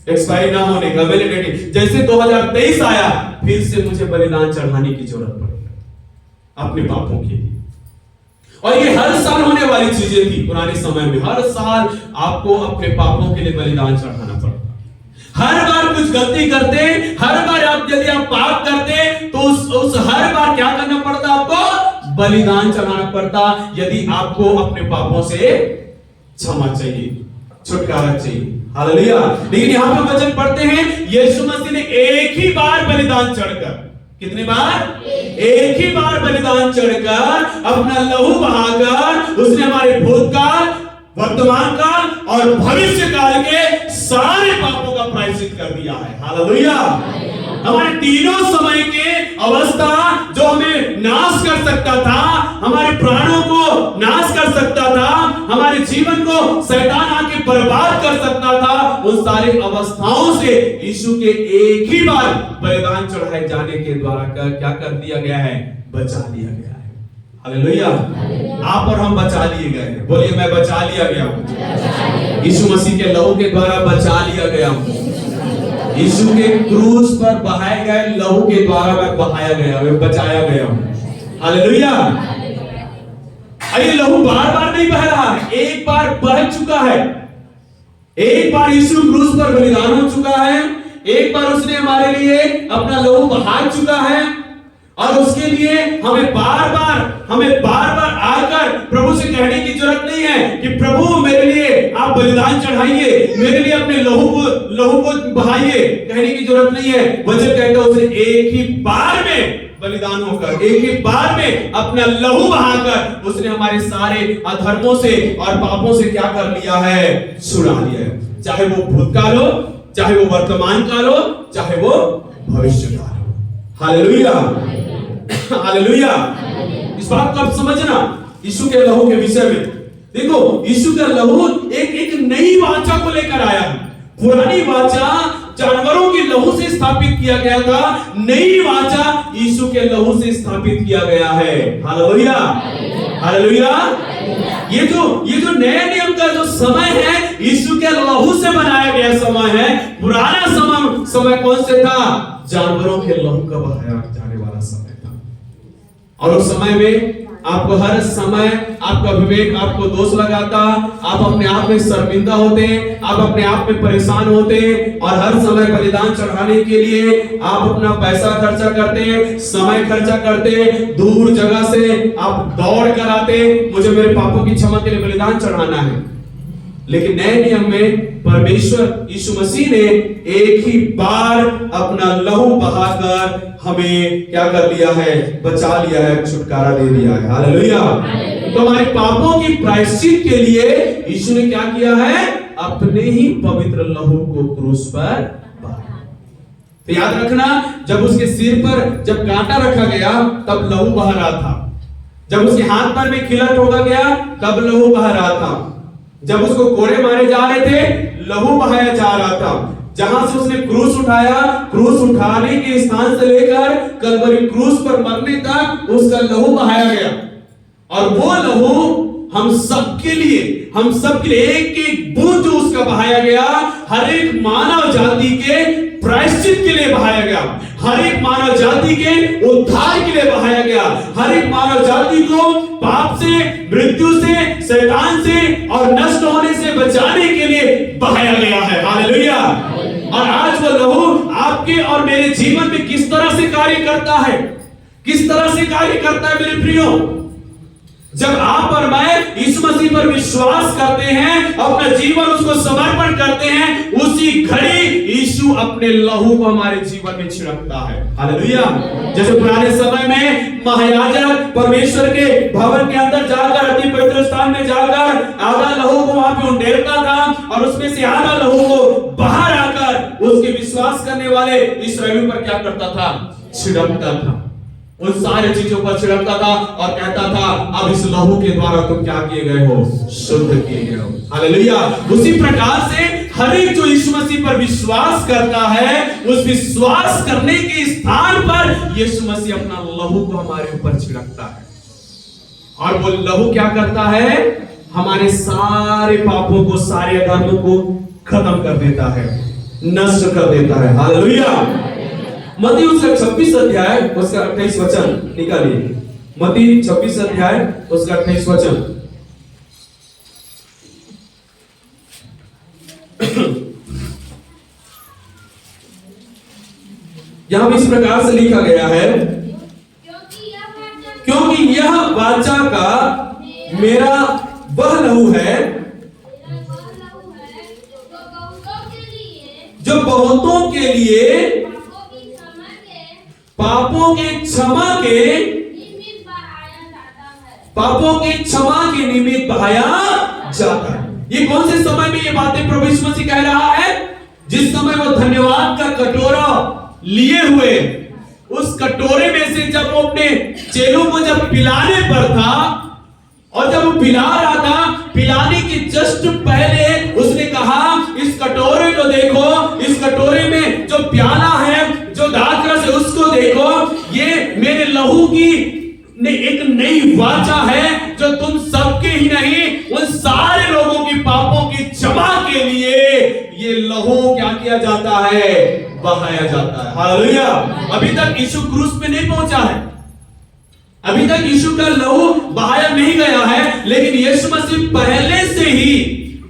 एक्सपायरी ना होने का वैलिडिटी। जैसे 2023 आया फिर से मुझे बलिदान चढ़ाने की जरूरत पड़ी अपने पापों के लिए। और ये हर साल होने वाली चीजें थी पुराने समय में, हर साल आपको अपने पापों के लिए बलिदान चढ़ाना पड़ता। हर बार कुछ गलती करते, हर बार यदि आप पाप करते तो उस हर बार क्या करना पड़ता, आपको बलिदान चढ़ाना पड़ता, यदि आपको अपने पापों से क्षमा चाहिए, छुटकारा चाहिए। हालेलुया। लेकिन यहां पे वचन पढ़ते हैं यीशु मसीह ने एक ही बार बलिदान चढ़कर, कितनी बार? एक ही बार बलिदान चढ़कर अपना लहू बहाकर उसने हमारे भूतकाल, वर्तमान काल और भविष्य काल के सारे पापों का प्रायश्चित कर दिया है। हालेलुया। हमारे तीनों समय के अवस्था जो हमें नाश कर सकता था, हमारे प्राणों को नाश कर सकता था, हमारे जीवन को शैतान आके बर्बाद कर सकता था, उन सारी अवस्थाओं से यीशु के एक ही बार बलिदान चढ़ाए जाने के द्वारा क्या कर दिया गया है, बचा लिया गया है। हालेलुया। आप और हम बचा लिए गए हैं। बोलिए मैं बचा लिया गया हूं, यीशु मसीह के लहू के द्वारा बचा लिया गया हूं। यीशु के क्रूस पर बहाए गए लहू के द्वारा मैं बहाया गया, मैं बचाया गया हूं। हालेलुया। ये लहू बार बार नहीं बह रहा है, एक बार बह चुका है। एक बार यीशु क्रूस पर बलिदान हो चुका है, एक बार उसने हमारे लिए अपना लहू बहा चुका है, और उसके लिए हमें बार बार आकर प्रभु से कहने की जरूरत नहीं है कि प्रभु मेरे लिए आप बलिदान चढ़ाइए, मेरे लिए अपने लहू को बहाइए, कहने की जरूरत नहीं है। वचन कहता है उसने एक ही बार में बलिदान होकर, एक ही बार में अपना लहू बहाकर उसने हमारे सारे अधर्मों से और पापों से क्या कर लिया है, छुड़ा लिया है। चाहे वो भूतकाल हो, चाहे वो वर्तमान काल हो, चाहे वो भविष्य काल हो। हालेलुया। हालेलुया। इस बात को आप समझना यीशु के लहू के विषय में। देखो यीशु का लहू एक नई वाचा को लेकर आया है। पुरानी वाचा जानवरों के लहू से स्थापित किया गया था, नई वाचा यीशु के लहू से स्थापित किया गया है। हालेलुया। हालेलुया। ये जो नए नियम का जो समय है यीशु के लहू से बनाया गया समय है। पुराना समय कौन से था? जानवरों के लहू का बहाया जाने वाला समय था। और उस समय में आपको हर समय आपका विवेक आपको दोष लगाता, आप अपने आप में शर्मिंदा होते, आप अपने आप में परेशान होते, और हर समय बलिदान चढ़ाने के लिए आप अपना पैसा खर्चा करते, समय खर्चा करते, दूर जगह से आप दौड़ कर आते, मुझे मेरे पापों की क्षमा के लिए बलिदान चढ़ाना है। लेकिन नए नियम में परमेश्वर यीशु मसीह ने एक ही बार अपना लहू बहाकर हमें क्या कर लिया है, बचा लिया है, छुटकारा दे दिया है। हालेलुया। तो हमारे पापों की प्रायश्चित के लिए यीशु ने क्या किया है, अपने ही पवित्र लहू को क्रूस पर बहाया। तो याद रखना, जब उसके सिर पर जब कांटा रखा गया तब लहू बह रहा था, जब उसके हाथ पर में खिला ठोका गया तब लहू बह रहा था, जब उसको कोड़े मारे जा रहे थे लहू बहाया जा रहा था, जहां से उसने क्रूस उठाया, क्रूस उठाने के स्थान से लेकर कलवरी क्रूस पर मरने तक उसका लहू बहाया गया। और वो लहू हम सबके लिए एक एक बूंद जो उसका बहाया गया, हर एक मानव जाति के प्रायश्चित के लिए बहाया गया, हर एक मानव जाति के उद्धार के लिए बहाया गया, हर एक मानव जाति को पाप से, मृत्यु से, शैतान से और नष्ट होने से बचाने के लिए बहाया गया है। हालेलुया। और आज वो लहू आपके और मेरे जीवन में किस तरह से कार्य करता है, किस तरह से कार्य करता है मेरे प्रियो? जब आप और मैं यीशु मसीह पर विश्वास करते हैं, अपना जीवन उसको समर्पण करते हैं, उसी घड़ी यीशु यीशु अपने लहू को हमारे जीवन में छिड़कता है। हालेलुया। जैसे पुराने समय में महायाजक परमेश्वर के भवन के अंदर जाकर, अति पवित्र स्थान में जाकर आधा लहू को वहां पे उंडेलता था और उसमें से आधा लहू को बाहर आकर उसके विश्वास करने वाले इस्राएलियों पर क्या करता था? छिड़कता था। उन सारे चीजों पर छिड़कता था और कहता था अब इस लहू के द्वारा तुम क्या किए गए हो? शुद्ध किए गए हो। हालेलुया। उसी प्रकार से हर एक जो यीशु मसीह पर विश्वास करता है, उस विश्वास करने के स्थान पर यीशु मसीह अपना लहू को हमारे ऊपर छिड़कता है और वो लहू क्या करता है? हमारे सारे पापों को, सारे अधर्मों को खत्म कर देता है, नष्ट कर देता है। हालेलुया। मत्ती उसका 26 अध्याय उसका 28 वचन निकालिए। मत्ती 26 अध्याय उसका 28 वचन। यहां भी इस प्रकार से लिखा गया है, क्योंकि यह वाचा का मेरा वह लहू है जो बहुतों के लिए पापों के क्षमा के निमित्त बहाया जाता है। ये कौन से समय में ये बातें प्रभु यीशु मसीह कह रहा है? जिस समय वो धन्यवाद का कटोरा लिए हुए, उस कटोरे में से जब वो अपने चेलों को जब पिलाने पर था और जब वो पिला रहा था, पिलाने के जस्ट पहले उसने कहा इस कटोरे को देखो, इस कटोरे में जो प्याला है, जो दाखरस है, उसको देखो, ये मेरे लहू की एक नई वाचा है जो तुम सबके ही नहीं उन सारे लोगों की पापों की क्षमा के लिए ये लहू क्या किया जाता है? बहाया जाता है। हालेलुया। अभी तक यीशु क्रूस पे नहीं पहुंचा है, अभी तक यीशु का लहू बहाया नहीं गया है, लेकिन यीशु मसीह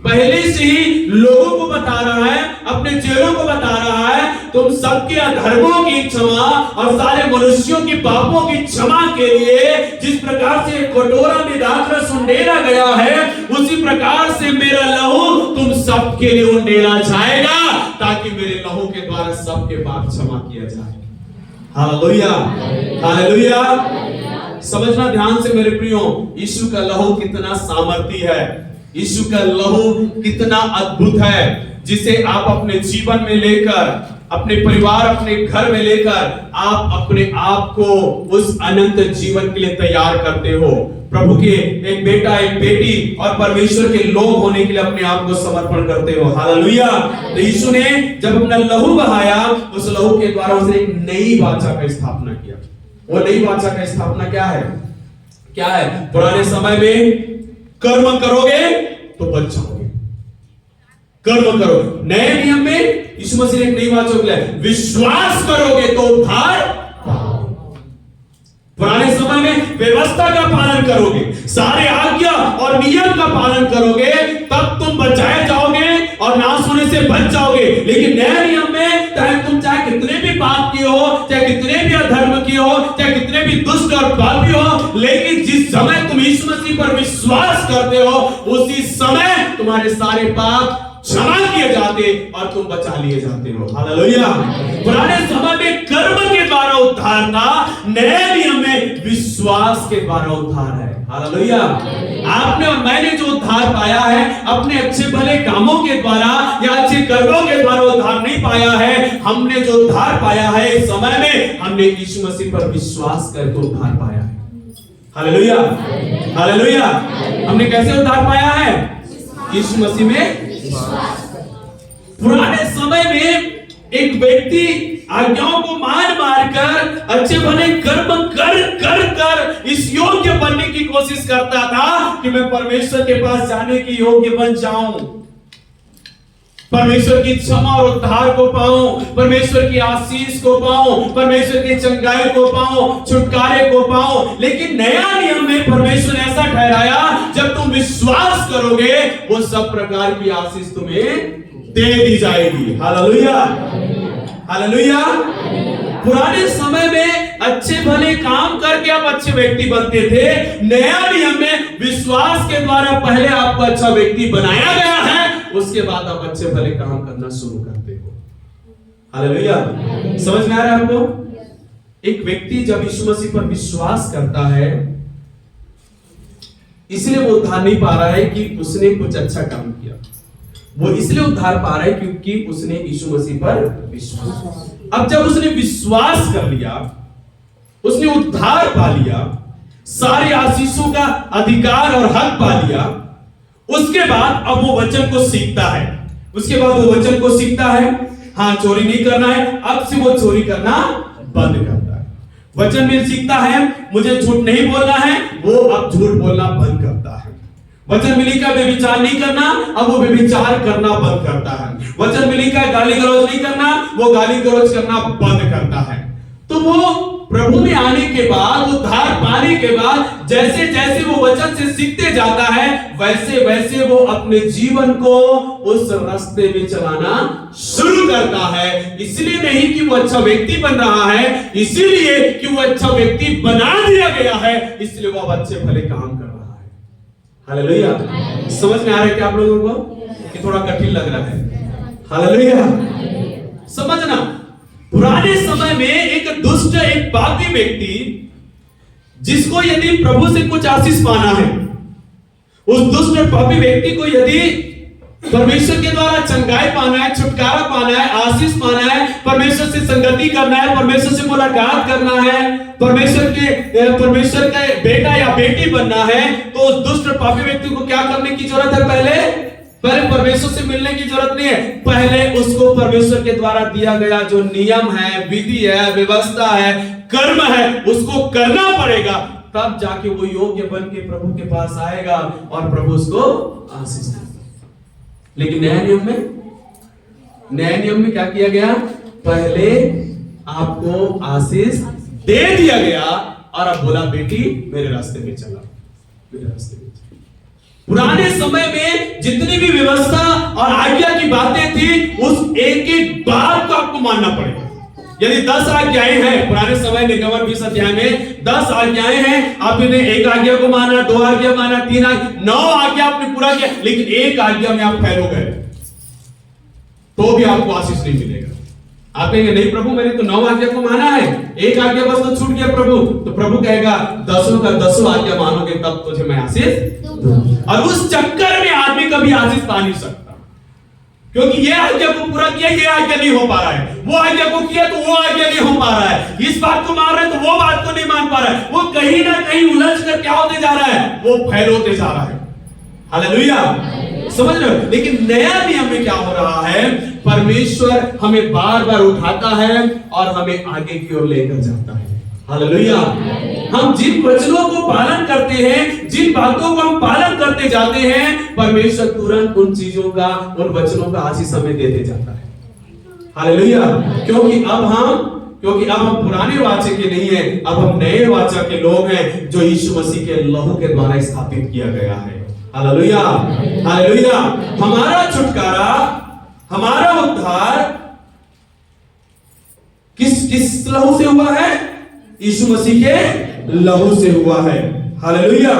पहले से ही लोगों को बता रहा है, अपने चेलों को बता रहा है, तुम सबके अधर्मों की क्षमा और सारे मनुष्यों की पापों की क्षमा के लिए जिस प्रकार से कटोरा में दाखरस उंडेला गया है, उसी प्रकार से मेरा लहू तुम सबके लिए उंडेला जाएगा, ताकि मेरे लहू के द्वारा सबके पाप क्षमा किया जाए। हालेलुया। हालेलुया। समझना ध्यान से मेरे प्रियो, यीशु का लहू कितना सामर्थी है, यीशु का लहू कितना अद्भुत है, जिसे आप अपने जीवन में लेकर, अपने परिवार, अपने घर में लेकर आप अपने आप को उस अनंत जीवन के लिए तैयार करते हो। प्रभु के एक बेटा, एक बेटी और परमेश्वर के लोग होने के लिए अपने आप को समर्पण करते हो। हालेलुया। तो यीशु ने जब अपना लहू बहाया, उस लहू के द्वारा उसने एक नई वाचा का स्थापना किया। वो नई वाचा का स्थापना क्या है? क्या है? पुराने समय में कर्म करोगे तो बच जाओगे, कर्म करो। नए नियम में यीशु मसीह ने एक नई वाचा बोला है, विश्वास करोगे तो उद्धार पाओगे। पुराने समय में व्यवस्था का पालन करोगे, सारे आज्ञा और नियम का पालन करोगे, तब तुम बचाए जाओगे और नाश होने से बच जाओगे। लेकिन नए नियम में चाहे कितने भी पाप किए हो, चाहे कितने भी अधर्म किए हो, चाहे कितने भी दुष्ट और पापी हो, लेकिन जिस समय तुम यीशु मसीह पर विश्वास करते हो, उसी समय तुम्हारे सारे पाप क्षमा किए जाते और तुम बचा लिए जाते हो। हालेलुया। पुराने समय में कर्म के द्वारा उद्धार था, नए नियम में विश्वास के द्वारा उद्धार है। हालेलुया। आपने और मैंने जो उद्धार पाया है, अपने अच्छे भले कामों के द्वारा या अच्छे कर्मों के द्वारा उद्धार नहीं पाया है। हमने जो उद्धार पाया है इस समय में, हमने यीशु मसीह पर विश्वास करके उद्धार पाया है। हालेलुया। हालेलुया। हमने कैसे उद्धार पाया है? यीशु मसीह में। पुराने समय में एक व्यक्ति आज्ञाओं को मान कर अच्छे भले कर्म कर इस योग्य बनने की कोशिश करता था कि मैं परमेश्वर के पास जाने की योग्य बन जाऊं, परमेश्वर की क्षमा और उद्धार को पाऊं, परमेश्वर की आशीष को पाऊं, परमेश्वर की चंगाई को पाऊं, छुटकारे को पाऊं। लेकिन नया नियम में परमेश्वर ने ऐसा ठहराया, जब तुम विश्वास करोगे वो सब प्रकार की आशीष तुम्हें दे दी जाएगी। हालेलुया। हालेलुया। पुराने समय में अच्छे भले काम करके आप अच्छे व्यक्ति बनते थे। नया नियम में विश्वास के द्वारा पहले आपको अच्छा व्यक्ति बनाया गया है, उसके बाद आप अच्छे भले काम करना शुरू करते हो। हालेलुया। समझ में आ रहा है आपको? एक व्यक्ति जब यीशु मसीह पर विश्वास करता है, इसलिए वो उद्धार नहीं पा रहा है कि उसने कुछ अच्छा काम किया, वो इसलिए उद्धार पा रहा है क्योंकि उसने यीशु मसीह पर विश्वास। अब जब उसने विश्वास कर लिया, उसने उद्धार पा लिया, सारी आशीषों का अधिकार और हक पा लिया, उसके बाद अब वो वचन को सीखता है। उसके बाद वो वचन को सीखता है, हाँ चोरी नहीं करना है, अब से वो चोरी करना बंद करता है। वचन में सीखता है मुझे झूठ नहीं बोलना है, वो अब झूठ बोलना बंद करता है। वचन में लिखा व्यभिचार नहीं करना, अब वो व्यभिचार करना बंद करता है। वचन में लिखा गाली गलौज नहीं करना, वो गाली गलौज करना बंद करता है। तो वो प्रभु में आने के बाद, उद्धार पाने के बाद जैसे जैसे वो वचन से सीखते जाता है, वैसे वैसे वो अपने जीवन को उस रास्ते में चलाना शुरू करता है। इसलिए नहीं कि वो अच्छा व्यक्ति बन रहा है, इसीलिए कि वो अच्छा व्यक्ति बना दिया गया है, इसलिए वो अब अच्छे भले काम कर रहा है। हालेलुया। समझ में आ रहा है क्या आप लोगों को कि थोड़ा कठिन लग रहा है? हालेलुया। समझना, पुराने समय में एक दुष्ट, एक पापी व्यक्ति जिसको यदि प्रभु से कुछ आशीष पाना है, उस दुष्ट और पापी व्यक्ति को यदि परमेश्वर के द्वारा चंगाई पाना है, छुटकारा पाना है, आशीष पाना है, परमेश्वर से संगति करना है, परमेश्वर से मुलाकात करना है, परमेश्वर का बेटा या बेटी बनना है, तो उस दुष्ट और पापी व्यक्ति को क्या करने की जरूरत है? पहले परमेश्वर से मिलने की जरूरत नहीं है, पहले उसको परमेश्वर के द्वारा दिया गया जो नियम है, विधि है, व्यवस्था है, कर्म है, उसको करना पड़ेगा। तब जाके वो योग्य बन के प्रभु के पास आएगा और प्रभु उसको आशीष देगा। लेकिन नया नियम में क्या किया गया? पहले आपको आशीष दे दिया गया और अब बोला बेटी मेरे रास्ते में चला, मेरे रास्ते में। पुराने समय में जितनी भी व्यवस्था और आज्ञा की बातें थी, उस एक एक बात को आपको मानना पड़ेगा। यदि 10 आज्ञाएं हैं, पुराने समय निगमन 20 अध्याय में 10 आज्ञाएं हैं, आपने एक आज्ञा को माना, 2 आज्ञा माना, 3 आज्ञा, 9 आज्ञा आपने पूरा किया, लेकिन एक आज्ञा में आप फेल हो गए, तो भी आपको आशीष नहीं मिलेगा। आप कहेंगे नहीं प्रभु मैंने तो 9 आज्ञा को माना है, एक आज्ञा बस तो छूट गया प्रभु, तो प्रभु कहेगा 10 का 10 आज्ञा मानोगे तब तुझे मैं आशीष दूंगा। और उस चक्कर में आदमी कभी आशीष पा नहीं सकता, क्योंकि ये आज्ञा को पूरा किया, ये आज्ञा नहीं हो पा रहा है, वो आज्ञा को किया तो वो आज्ञा नहीं हो पा रहा है, इस बात को मान रहा है तो वो बात को नहीं मान पा रहा है, वो कहीं ना कहीं उलझ कर क्या होते जा रहा है? वो फेल होते जा रहा है। हालेलुया। समझ रहे हो? लेकिन नया नियम में क्या हो रहा है? परमेश्वर हमें बार बार उठाता है और हमें आगे की ओर लेकर जाता है। हालेलुया। हम जिन वचनों को पालन करते हैं, जिन बातों को हम पालन करते जाते हैं, परमेश्वर तुरंत उन चीजों का, उन वचनों का आशीष हमें देते जाता है। हालेलुया। क्योंकि अब हम पुराने वाचा के नहीं है, अब हम नए वाचा के लोग हैं, जो यीशु मसीह के लहू के द्वारा स्थापित किया गया है। हालेलुया। हालेलुया। हमारा छुटकारा, हमारा उद्धार किस लहू से हुआ है? यीशु मसीह के लहू से हुआ है। हालेलुया।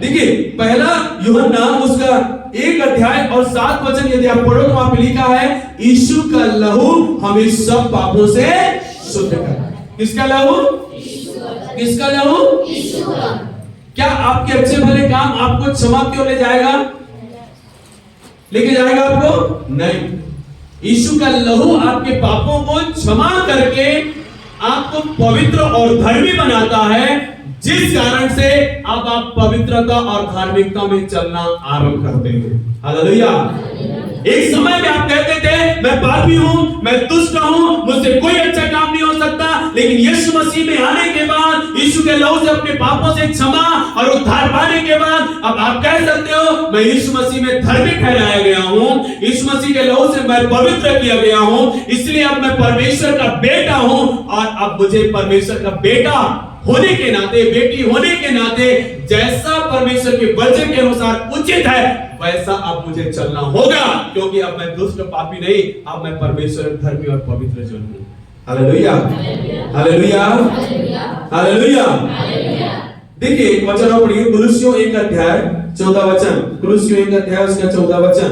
देखिए पहला यूहन्ना उसका 1 अध्याय और 7 वचन यदि आप पढ़ो तो वहां पे लिखा है यीशु का लहू हमें सब पापों से शुद्ध करता है। किसका लहू? किसका लहू? क्या आपके अच्छे भले काम आपको क्षमा क्यों ले जाएगा? लेके जाएगा आपको? नहीं। यीशु का लहू आपके पापों को क्षमा करके आपको पवित्र और धर्मी बनाता है, जिस कारण से अब आप पवित्रता और धार्मिकता में चलना आरंभ करते हैं। हालेलुया। एक समय में आप कहते थे मैं पापी हूं, मैं दुष्ट हूं, मुझसे कोई अच्छा काम नहीं हो सकता, लेकिन यीशु मसीह में आने के बाद, यीशु के लहू से अपने पापों से क्षमा और उद्धार पाने के बाद अब आप कह सकते हो मैं यीशु मसीह में धर्मी ठहराया गया हूं, यीशु मसीह के लहू से मैं पवित्र किया गया हूं, इसलिए अब मैं परमेश्वर का बेटा हूं और अब मुझे परमेश्वर का बेटा होने के नाते, बेटी होने के नाते जैसा परमेश्वर के वचन के अनुसार उचित है वैसा अब मुझे चलना होगा, क्योंकि अब मैं दुष्ट पापी नहीं, अब मैं परमेश्वर धर्मी और पवित्र जन हूं। हालेलुया। हालेलुया। हालेलुया। देखिए एक वचन और पढ़िए, कुलुस्सियों 1 अध्याय 14 वचन, कुलुस्सियों 1 अध्याय उसका 14 वचन।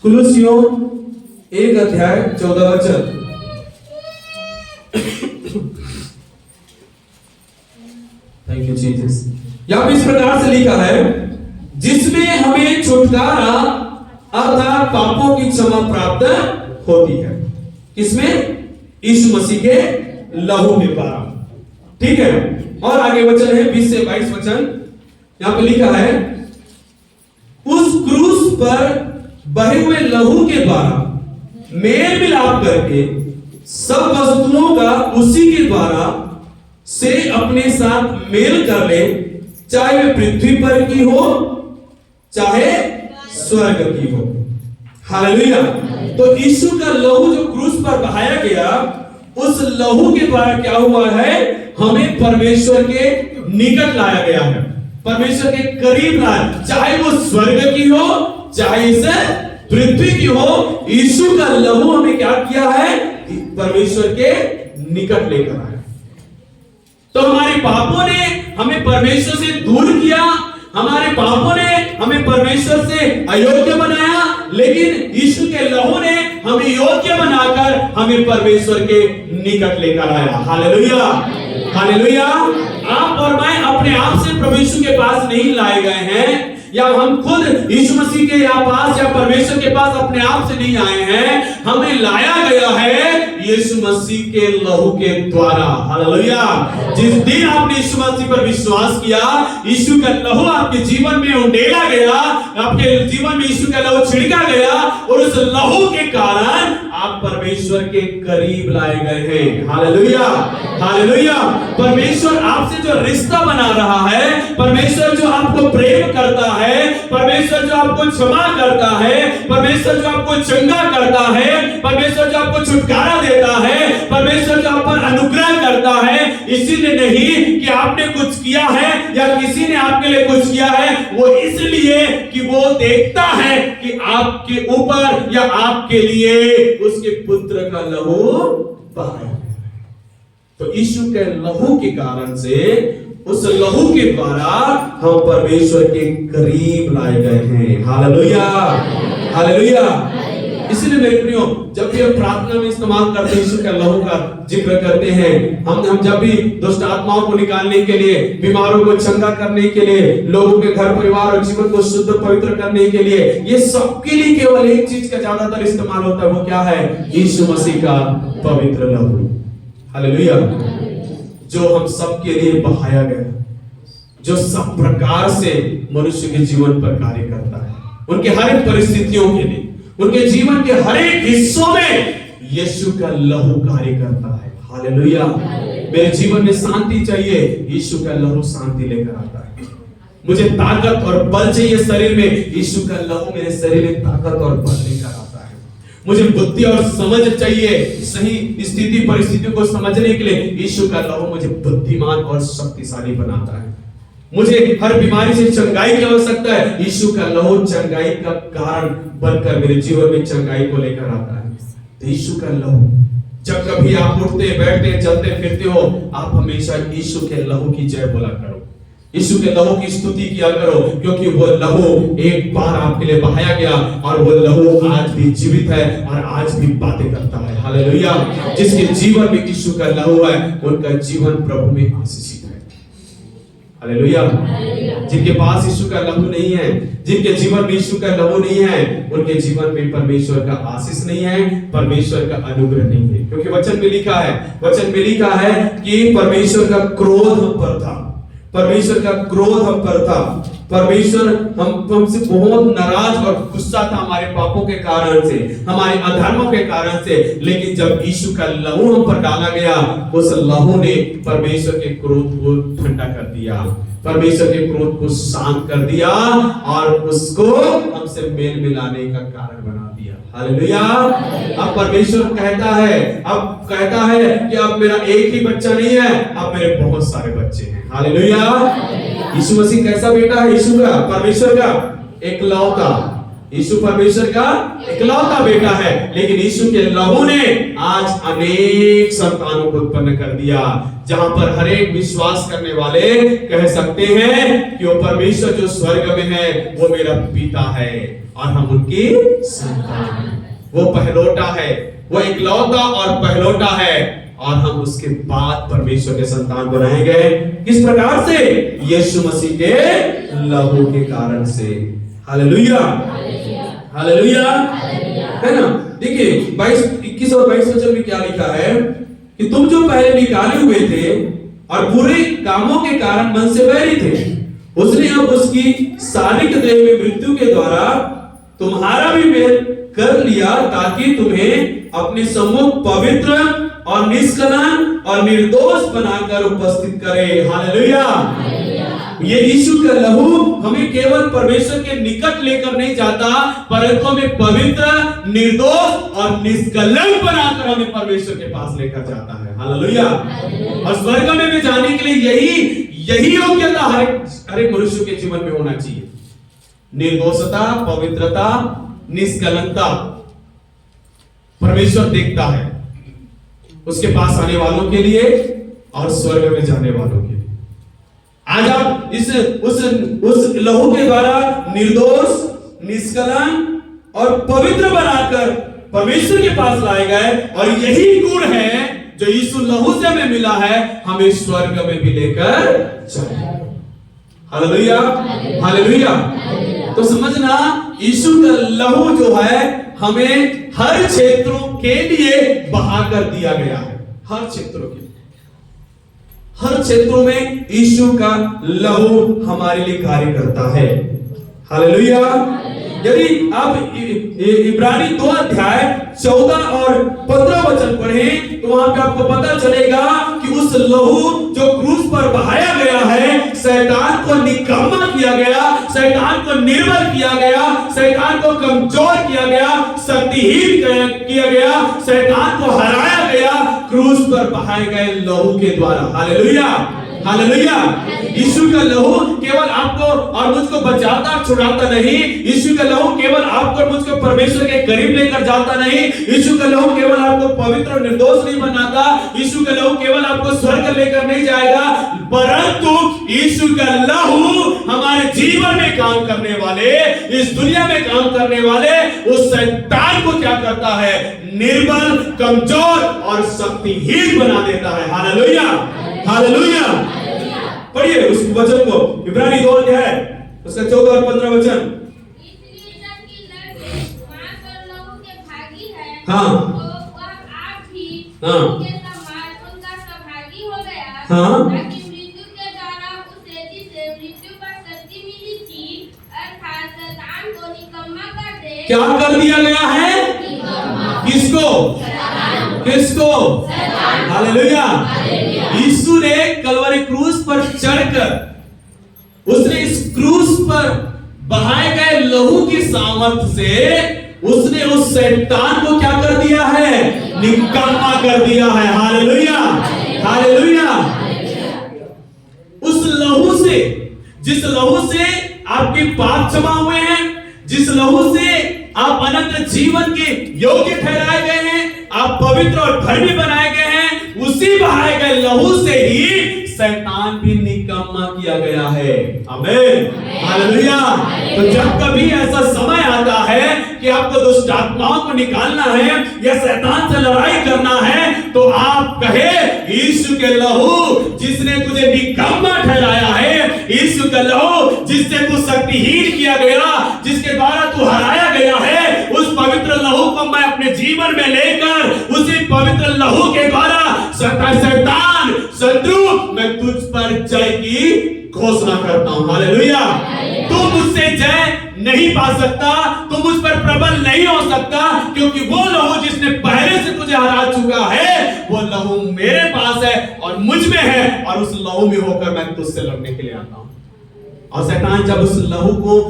कुलुस्सियों 1:14 थैंक यू जीसस। यहां पे इस प्रकार से लिखा है, जिसमें हमें छुटकारा अर्थात पापों की क्षमा प्राप्त होती है। किसमें? यीशु मसीह के लहू के द्वारा। ठीक है, और आगे वचन है 20 से 22 वचन। यहां पे लिखा है, उस क्रूस पर बहे हुए लहू के द्वारा मेल मिलाप करके सब वस्तुओं का उसी के द्वारा से अपने साथ मेल कर ले, चाहे वे पृथ्वी पर की हो चाहे स्वर्ग की हो। हालेलुया। तो यीशु का लहू जो क्रूस पर बहाया गया, उस लहू के द्वारा क्या हुआ है? हमें परमेश्वर के निकट लाया गया है, परमेश्वर के करीब लाया, चाहे वो स्वर्ग की हो चाहे इस पृथ्वी की हो। यीशु का लहू हमें क्या किया है? परमेश्वर के निकट लेकर आया। तो हमारे पापों ने हमें परमेश्वर से दूर किया, हमारे पापों ने हमें परमेश्वर से अयोग्य बनाया, लेकिन यीशु के लहू ने हमें योग्य बनाकर हमें परमेश्वर के निकट लेकर आया। Hallelujah, hallelujah. आप और मैं अपने आप से प्रभु यीशु के पास नहीं लाए गए हैं, या हम खुद यीशु मसीह के पास या परमेश्वर के पास अपने आप से नहीं आए हैं, हमें लाया गया है यीशु मसीह के लहू के द्वारा। हालेलुया। जिस दिन आपने यीशु मसीह पर विश्वास किया, यीशु का लहू आपके जीवन में उंडेला गया, आपके जीवन में यीशु का लहू छिड़का गया, और उस लहू के कारण आप परमेश्वर के करीब लाए गए हैं। Hallelujah, hallelujah. परमेश्वर आपसे जो रिश्ता बना रहा है, परमेश्वर जो आपको प्रेम करता है, परमेश्वर जो आपको क्षमा करता है, परमेश्वर जो आपको चंगा करता है, परमेश्वर जो आपको छुटकारा देता है, परमेश्वर जो आप पर अनुग्रह करता है, इसीलिए नहीं कि आपने कुछ किया है या किसी ने आपके लिए कुछ किया है, वो इसलिए कि वो देखता है कि आपके ऊपर या आपके लिए उसके पुत्र का लहू बहाया। तो यीशु के लहू के कारण से, उस लहू के द्वारा हम परमेश्वर के करीब लाए गए हैं। Hallelujah, hallelujah. इसलिए मेरे प्रियो, जब भी हम प्रार्थना में इस्तेमाल करते हैं, यीशु के लहू का जिक्र करते हैं, हम जब भी दुष्ट आत्माओं को निकालने के लिए, बीमारों को चंगा करने के लिए, लोगों के घर परिवार और जीवन को शुद्ध पवित्र करने के लिए, ये सबके लिए केवल एक चीज का ज्यादातर इस्तेमाल होता है। वो क्या है? यीशु मसीह का पवित्र लहू। हालेलुया। जो हम सबके लिए बहाया गया, जो सब प्रकार से मनुष्य के जीवन पर कार्य करता है, उनके हर एक परिस्थितियों के लिए, उनके जीवन के हर एक हिस्सों में यीशु का लहू कार्य करता है। हालेलुया। मेरे जीवन में शांति चाहिए, यीशु का लहू शांति लेकर आता है। मुझे ताकत और बल चाहिए शरीर में, यीशु का लहू मेरे शरीर में ताकत और बल लेकर आता है। मुझे बुद्धि और समझ चाहिए, सही स्थिति परिस्थितियों को समझने के लिए यीशु का लहू मुझे बुद्धिमान और शक्तिशाली बनाता है। मुझे हर बीमारी से चंगाई की आवश्यकता है, यीशु का लहू चंगाई का कारण बनकर मेरे जीवन में चंगाई को लेकर आता है। तो यीशु का लहू, जब कभी आप उठते बैठते चलते फिरते हो, आप हमेशा यीशु के लहू की जय बोला करो, यीशु के लहू की स्तुति किया करो, क्योंकि वो लहू एक बार आपके लिए बहाया गया और वो लहू आज भी जीवित है और आज भी बातें करता है। हालेलुया। जिसके जीवन में यीशु का लहू है, उनका जीवन प्रभु में आशीषित है। हालेलुया। जिनके पास यीशु का लहू नहीं है, जिनके जीवन में यीशु का लहू नहीं है, उनके जीवन में परमेश्वर का आशीष नहीं है, परमेश्वर का अनुग्रह नहीं है। क्योंकि वचन में लिखा है कि परमेश्वर का क्रोध हम पर था, परमेश्वर का क्रोध हम पर था, परमेश्वर हमसे बहुत नाराज और गुस्सा था हमारे पापों के कारण से, हमारे अधर्मों के कारण से। लेकिन जब यीशु का लहू हम पर डाला गया, उस लहू ने परमेश्वर के क्रोध को ठंडा कर दिया, परमेश्वर के क्रोध को शांत कर दिया और उसको हमसे मेल मिलाने का कारण बना दिया। हालेलुया। अब परमेश्वर कहता है कि अब मेरा एक ही बच्चा नहीं है, अब मेरे बहुत सारे बच्चे हैं। हालेलुया। यीशु मसीह कैसा बेटा है? यीशु का, परमेश्वर का एकलौता, यीशु परमेश्वर का इकलौता बेटा है, लेकिन यीशु के लहू ने आज अनेक संतानों को उत्पन्न कर दिया, जहां पर हर एक विश्वास करने वाले कह सकते हैं कि वो परमेश्वर जो स्वर्ग में है वो मेरा पिता है और हम उनकी संतान। वो पहलौटा है, वो इकलौता और पहलौटा है, और हम उसके बाद परमेश्वर के संतान बनाए गए। किस प्रकार से? यीशु मसीह के लहू के कारण से। हालेलुया, हालेलुया, है ना। देखिए 21 और 22 वचन में क्या लिखा है कि तुम जो पहले निकाले हुए थे और बुरे कामों के कारण मन से बैरी थे, उसने अब उसकी शारीरिक देह में मृत्यु के द्वारा तुम्हारा भी मेल कर लिया, ताकि तुम्हें अपने सम्मुख पवित्र और निष्कलंक और निर्दोष बनाकर उपस्थित करे। हालेलुया। ये यीशु का लहू हमें केवल परमेश्वर के निकट लेकर नहीं जाता, परंतु हमें पवित्र, निर्दोष और निष्कलंक बनाकर हमें परमेश्वर के पास लेकर जाता है। हालेलुया। और स्वर्ग में भी जाने के लिए यही योग्यता हर एक मनुष्य के जीवन में होना चाहिए। निर्दोषता, पवित्रता, निष्कलंकता परमेश्वर देखता है उसके पास आने वालों के लिए और स्वर्ग में जाने वालों के लिए। आज आप उस लहू के द्वारा निर्दोष, निष्कलंक और पवित्र बनाकर परमेश्वर के पास लाए गए, और यही गुण है जो यीशु लहू से हमें मिला है, हमें स्वर्ग में भी लेकर चले। Hallelujah, hallelujah. तो समझना, यीशु का लहू जो है हमें हर क्षेत्रों के लिए बहाकर दिया गया है। हर क्षेत्रों के लिए, हर क्षेत्रों में यीशु का लहू हमारे लिए कार्य करता है। हालेलुया। यदि आप इब्रानी 2 अध्याय 14 और 15 वचन पढ़ें तो वहां पे आपको पता चलेगा कि उस लहू जो क्रूस पर बहाया गया है, शैतान को निकम्मा किया गया, शैतान को निर्बल किया गया, शैतान को कमजोर किया गया, शक्तिहीन किया गया, शैतान को हराया गया क्रूस पर बहाए गए लहू के द्वारा। Hallelujah, hallelujah. यीशु का लहू केवल आपको और मुझको बचाता छुड़ाता नहीं, यीशु का लहू केवल आपको और मुझको परमेश्वर के करीब लेकर जाता नहीं, यीशु का लहू केवल आपको पवित्र और निर्दोष नहीं बनाता, यीशु का लहू केवल आपको स्वर्ग लेकर नहीं जाएगा, परंतु यीशु का लहू हमारे जीवन में काम करने वाले, इस दुनिया में काम करने वाले उस शैतान को क्या करता है? निर्बल, कमजोर और शक्तिहीन बना देता है। Hallelujah, hallelujah. पढ़िए उस वचन को, इब्रानी 2 अध्याय उसका 14 और 15 वचन। इसलिए जबकि लड़के मांस और लहू के भागी हैं, हाँ, तो वह आप भी हाँ, उनके समान उनका सहभागी हो गया, हाँ, ताकि मृत्यु के द्वारा उसे जिसे मृत्यु पर शक्ति मिली थी, अर्थात शैतान को निकम्मा कर दे। क्या कर दिया गया है? किसको? किसको? हालेलुया। यीशु ने कलवरी क्रूस पर चढ़कर उसने इस क्रूस पर बहाए गए लहू की सामर्थ से उसने उस शैतान को क्या कर दिया है? निकम्मा कर दिया है। Hallelujah, hallelujah. उस लहू से, जिस लहू से आपके पाप क्षमा हुए हैं, जिस लहू से आप अनंत जीवन के योग्य ठहराए गए हैं, आप पवित्र और धर्मी बनाए गए हैं, उसी बहाए गए लहू से ही शैतान भी निकम्मा किया गया है। आमीन, हालेलुया। तो जब कभी ऐसा समय आता है कि आपको दुष्ट आत्माओं को निकालना है या शैतान से लड़ाई करना है, तो आप कहे यीशु के लहू जिसने तुझे निकम्मा ठहराया है, यीशु का लहू जिससे तू शक्तिहीन किया गया, जिसके द्वारा तू हराया गया है, उस पवित्र लहू को मैं अपने जीवन में लेकर उसी पवित्र लहू के द्वारा शैतान, शत्रु, मैं तुझ पर जय की घोषणा करता हूं। हालेलुया। तू मुझसे जय नहीं पा सकता, तू मुझ पर प्रबल नहीं हो सकता, क्योंकि वो लहू जिसने पहले से तुझे हरा चुका है, वो लहू मेरे पास है और मुझ में है, और उस लहू में होकर मैं तुझसे लड़ने के लिए आता हूं। और शैतान जब उस लहू को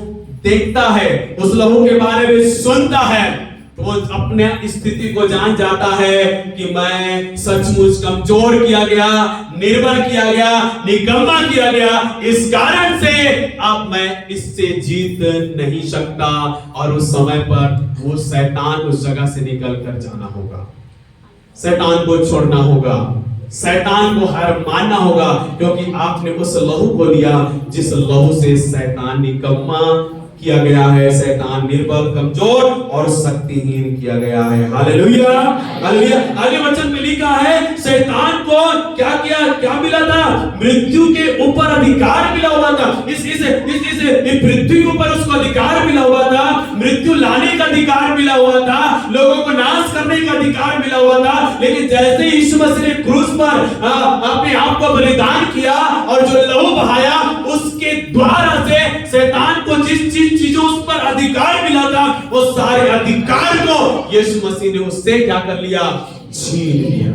देखता है, उस लहू के बारे में सुनता है, तो वो अपने स्थिति को जान जाता है कि मैं सचमुच कमजोर किया गया, निर्बल किया गया, निकम्मा किया गया, इस कारण से अब मैं इससे जीत नहीं सकता। और उस समय पर वो शैतान उस जगह से निकल कर जाना होगा, शैतान को छोड़ना होगा, शैतान को हार मानना होगा, क्योंकि आपने उस लहू को लिया जिस लहू से शैतान निकम्मा किया गया है, शैतान निर्बल, कमजोर और शक्तिहीन किया गया है। Hallelujah, hallelujah. आगे वचन में लिखा है शैतान को क्या किया, क्या मिला था? मृत्यु के ऊपर अधिकार मिला हुआ था। इस पृथ्वी के ऊपर उसको अधिकार मिला हुआ था, मृत्यु लाने का अधिकार मिला हुआ था, लोगों को नाश करने का अधिकार मिला हुआ था। लेकिन जैसे ही यीशु मसीह ने क्रूस पर अपने आप को बलिदान किया और जो लहू बहाया, उसके द्वारा से शैतान को जिस चीजों उस पर अधिकार मिला था, वो सारे अधिकार को यीशु मसीह ने उससे क्या कर लिया? छीन लिया।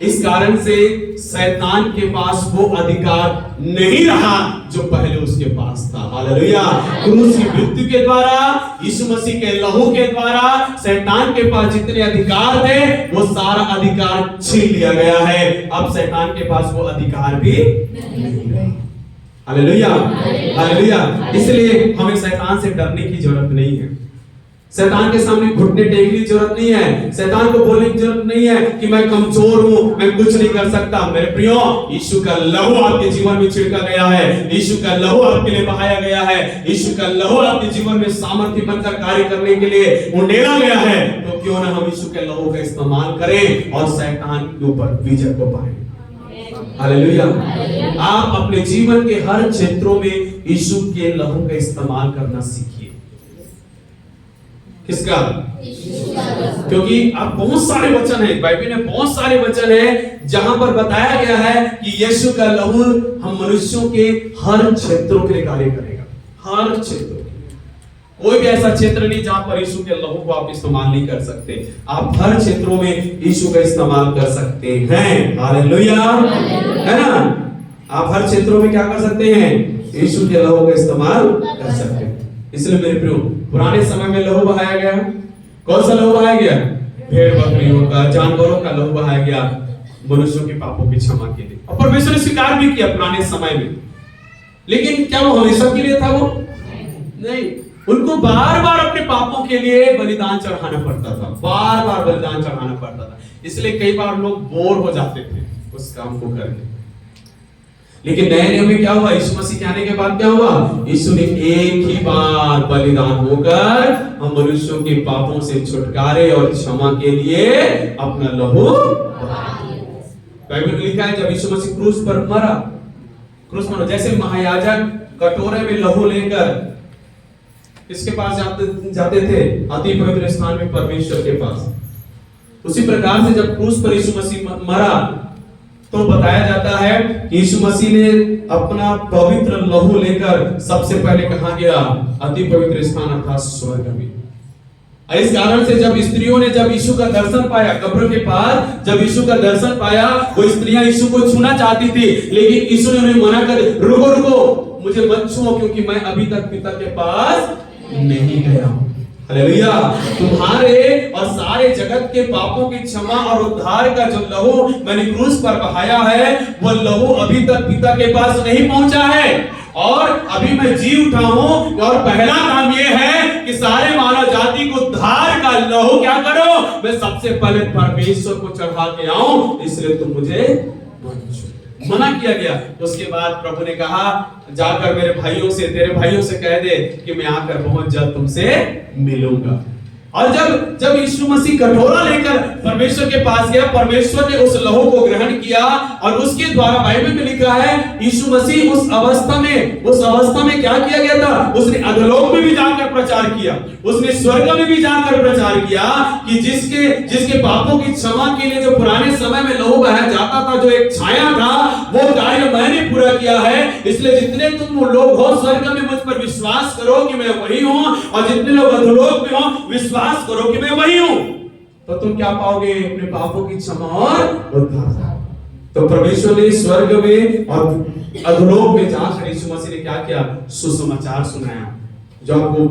इस कारण से शैतान के पास वो अधिकार नहीं रहा जो पहले उसके पास था। हालेलुया। क्रूस की मृत्यु के द्वारा, यीशु मसीह के लहू के द्वारा शैतान के पास जितने अधिकार थे वो सारा अधिकार छीन लिया गया है। अब शैतान के पास वो अधिकार भी नहीं रहा। Hallelujah, hallelujah. इसलिए हमें शैतान से डरने की जरूरत नहीं है, शैतान के सामने घुटने टेकने की जरूरत नहीं है, शैतान को बोलने की जरूरत नहीं है कि मैं कमजोर हूं, मैं कुछ नहीं कर सकता। मेरे प्रियो, यीशु का लहू आपके जीवन में छिड़का गया है, यीशु का लहू आपके लिए बहाया गया है, यीशु का लहू आपके जीवन में सामर्थ्य बनकर कार्य करने के लिए उंडेला गया है। तो क्यों ना हम यीशु के लहू का इस्तेमाल करें और शैतान के ऊपर विजय को पाएं। हालेलुया। आप अपने जीवन के हर क्षेत्रों में यीशु के लहू का इस्तेमाल करना सीखिए। किसका? क्योंकि आप बहुत सारे वचन हैं, बाइबल में बहुत सारे वचन हैं जहां पर बताया गया है कि यीशु का लहू हम मनुष्यों के हर क्षेत्रों के लिए कार्य करेगा, हर क्षेत्रों। कोई भी ऐसा क्षेत्र नहीं जहां पर यीशु के लहू को आप इस्तेमाल नहीं कर सकते। आप हर क्षेत्रों में यीशु का इस्तेमाल कर सकते हैं। हालेलुया, है ना? आप हर क्षेत्रों में क्या कर सकते हैं? यीशु के लहू का इस्तेमाल कर सकते हैं। इसलिए मेरे प्रियो, पुराने समय में लहू बहाया गया। कौन सा लहू बहाया गया? भेड़ बकरियों का, जानवरों का लहू बहाया गया मनुष्यों के पापों की क्षमा के लिए। और परमेश्वर ने स्वीकार भी किया पुराने समय में। लेकिन क्या वो हमेशा के लिए था? वो नहीं। उनको बार बार अपने पापों के लिए बलिदान चढ़ाना पड़ता था, बार बार बलिदान चढ़ाना पड़ता था। इसलिए कई बार लोग बोर हो जाते थे उस काम को करके। लेकिन नए नियम में क्या हुआ? यीशु मसीह के आने के बाद क्या हुआ? यीशु ने एक ही बार बलिदान होकर हम मनुष्यों के पापों से छुटकारे और क्षमा के लिए अपना लहू बाइबल में लिखा है, जब यीशु मसीह क्रूस पर मरा, क्रूस पर जैसे महायाजक कटोरे में लहू लेकर किसके पास जाते थे? अति पवित्र स्थान में परमेश्वर के पास। उसी प्रकार से जब क्रूस पर यीशु मसीह मरा तो बताया जाता है कि यीशु मसीह ने अपना पवित्र लहू लेकर सबसे पहले कहां गया? अति पवित्र स्थान अर्थात स्वर्ग में। इस कारण से जब स्त्रियों ने जब यीशु का दर्शन पाया, कब्र के पास जब यीशु का दर्शन पाया, वो स्त्रियां यीशु को छूना चाहती थी, लेकिन यीशु ने उन्हें मना कर, रुको रुको, मुझे मत छुओ, क्योंकि मैं अभी तक पिता के पास नहीं गया हूं। हालेलुया। तुम्हारे और सारे जगत के पापों की क्षमा और उद्धार का जो लहू मैंने क्रूस पर बहाया है, वो लहू अभी तक पिता के पास नहीं पहुंचा है। और अभी मैं जी उठा हूं और पहला काम यह है कि सारे मानव जाति को उद्धार का लहू क्या करो? मैं सबसे पहले परमेश्वर को चढ़ा के आऊं, इसलिए तुम मुझे मना किया गया। उसके बाद प्रभु ने कहा, जाकर मेरे भाइयों से, तेरे भाइयों से कह दे कि मैं आकर बहुत जल्द तुमसे मिलूंगा। और जब यीशु मसीह कटोरा लेकर परमेश्वर के पास गया, परमेश्वर ने उस लहू को ग्रहण किया और उसके द्वारा बाइबल में लिखा है यीशु मसीह उस अवस्था में क्या किया गया था? उसने अधोलोक में भी जाकर प्रचार किया, उसने स्वर्ग में भी जाकर प्रचार किया कि जिसके पापों की क्षमा के लिए जो पुराने समय में लहू बहाया जाता था, जो एक छाया था, वो कार्य मैंने पूरा किया है। इसलिए जितने तुम लोग हो स्वर्ग में मुझ पर विश्वास करो कि मैं वही हूं, और जितने लोग अधोलोक में हो विश्वास करो कि मैं वही हूं, तो तुम क्या पाओगे? अपने पापों की क्षमा और उद्धार। तो परमेश्वर ने स्वर्ग में और अधोलोक में जाकर यीशु मसीह ने क्या किया? सुसमाचार सुनाया। जो आपको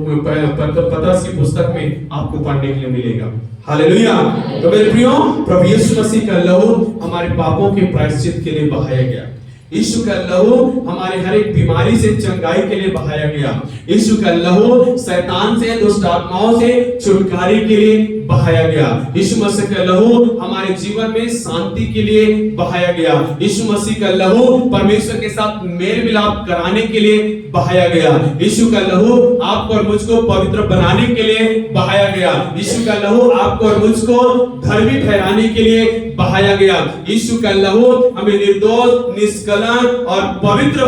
पतरस की पुस्तक में आपको पढ़ने के लिए मिलेगा। हालेलुया। तो मेरे प्रियो, प्रभु यीशु मसीह का लहू हमारे पापों के प्रायश्चित के लिए बहाया गया। यीशु का लहू हमारे हर एक बीमारी से चंगाई के लिए बहाया गया। यीशु का लहू शैतान से, दुष्ट आत्माओं से छुटकारे के लिए बहाया गया। यीशु मसीह का लहू हमारे जीवन में शांति के लिए बहाया गया। यीशु मसीह का लहू परमेश्वर के साथ मेल मिलाप कराने के लिए बहाया गया। यीशु का लहू आपको और मुझको पवित्र बनाने के लिए बहाया गया। यीशु का लहू आपको और मुझको धर्मी ठहराने के लिए बहाया गया। यीशु का लहू हमें निर्दोष, निष्कलंक और पवित्र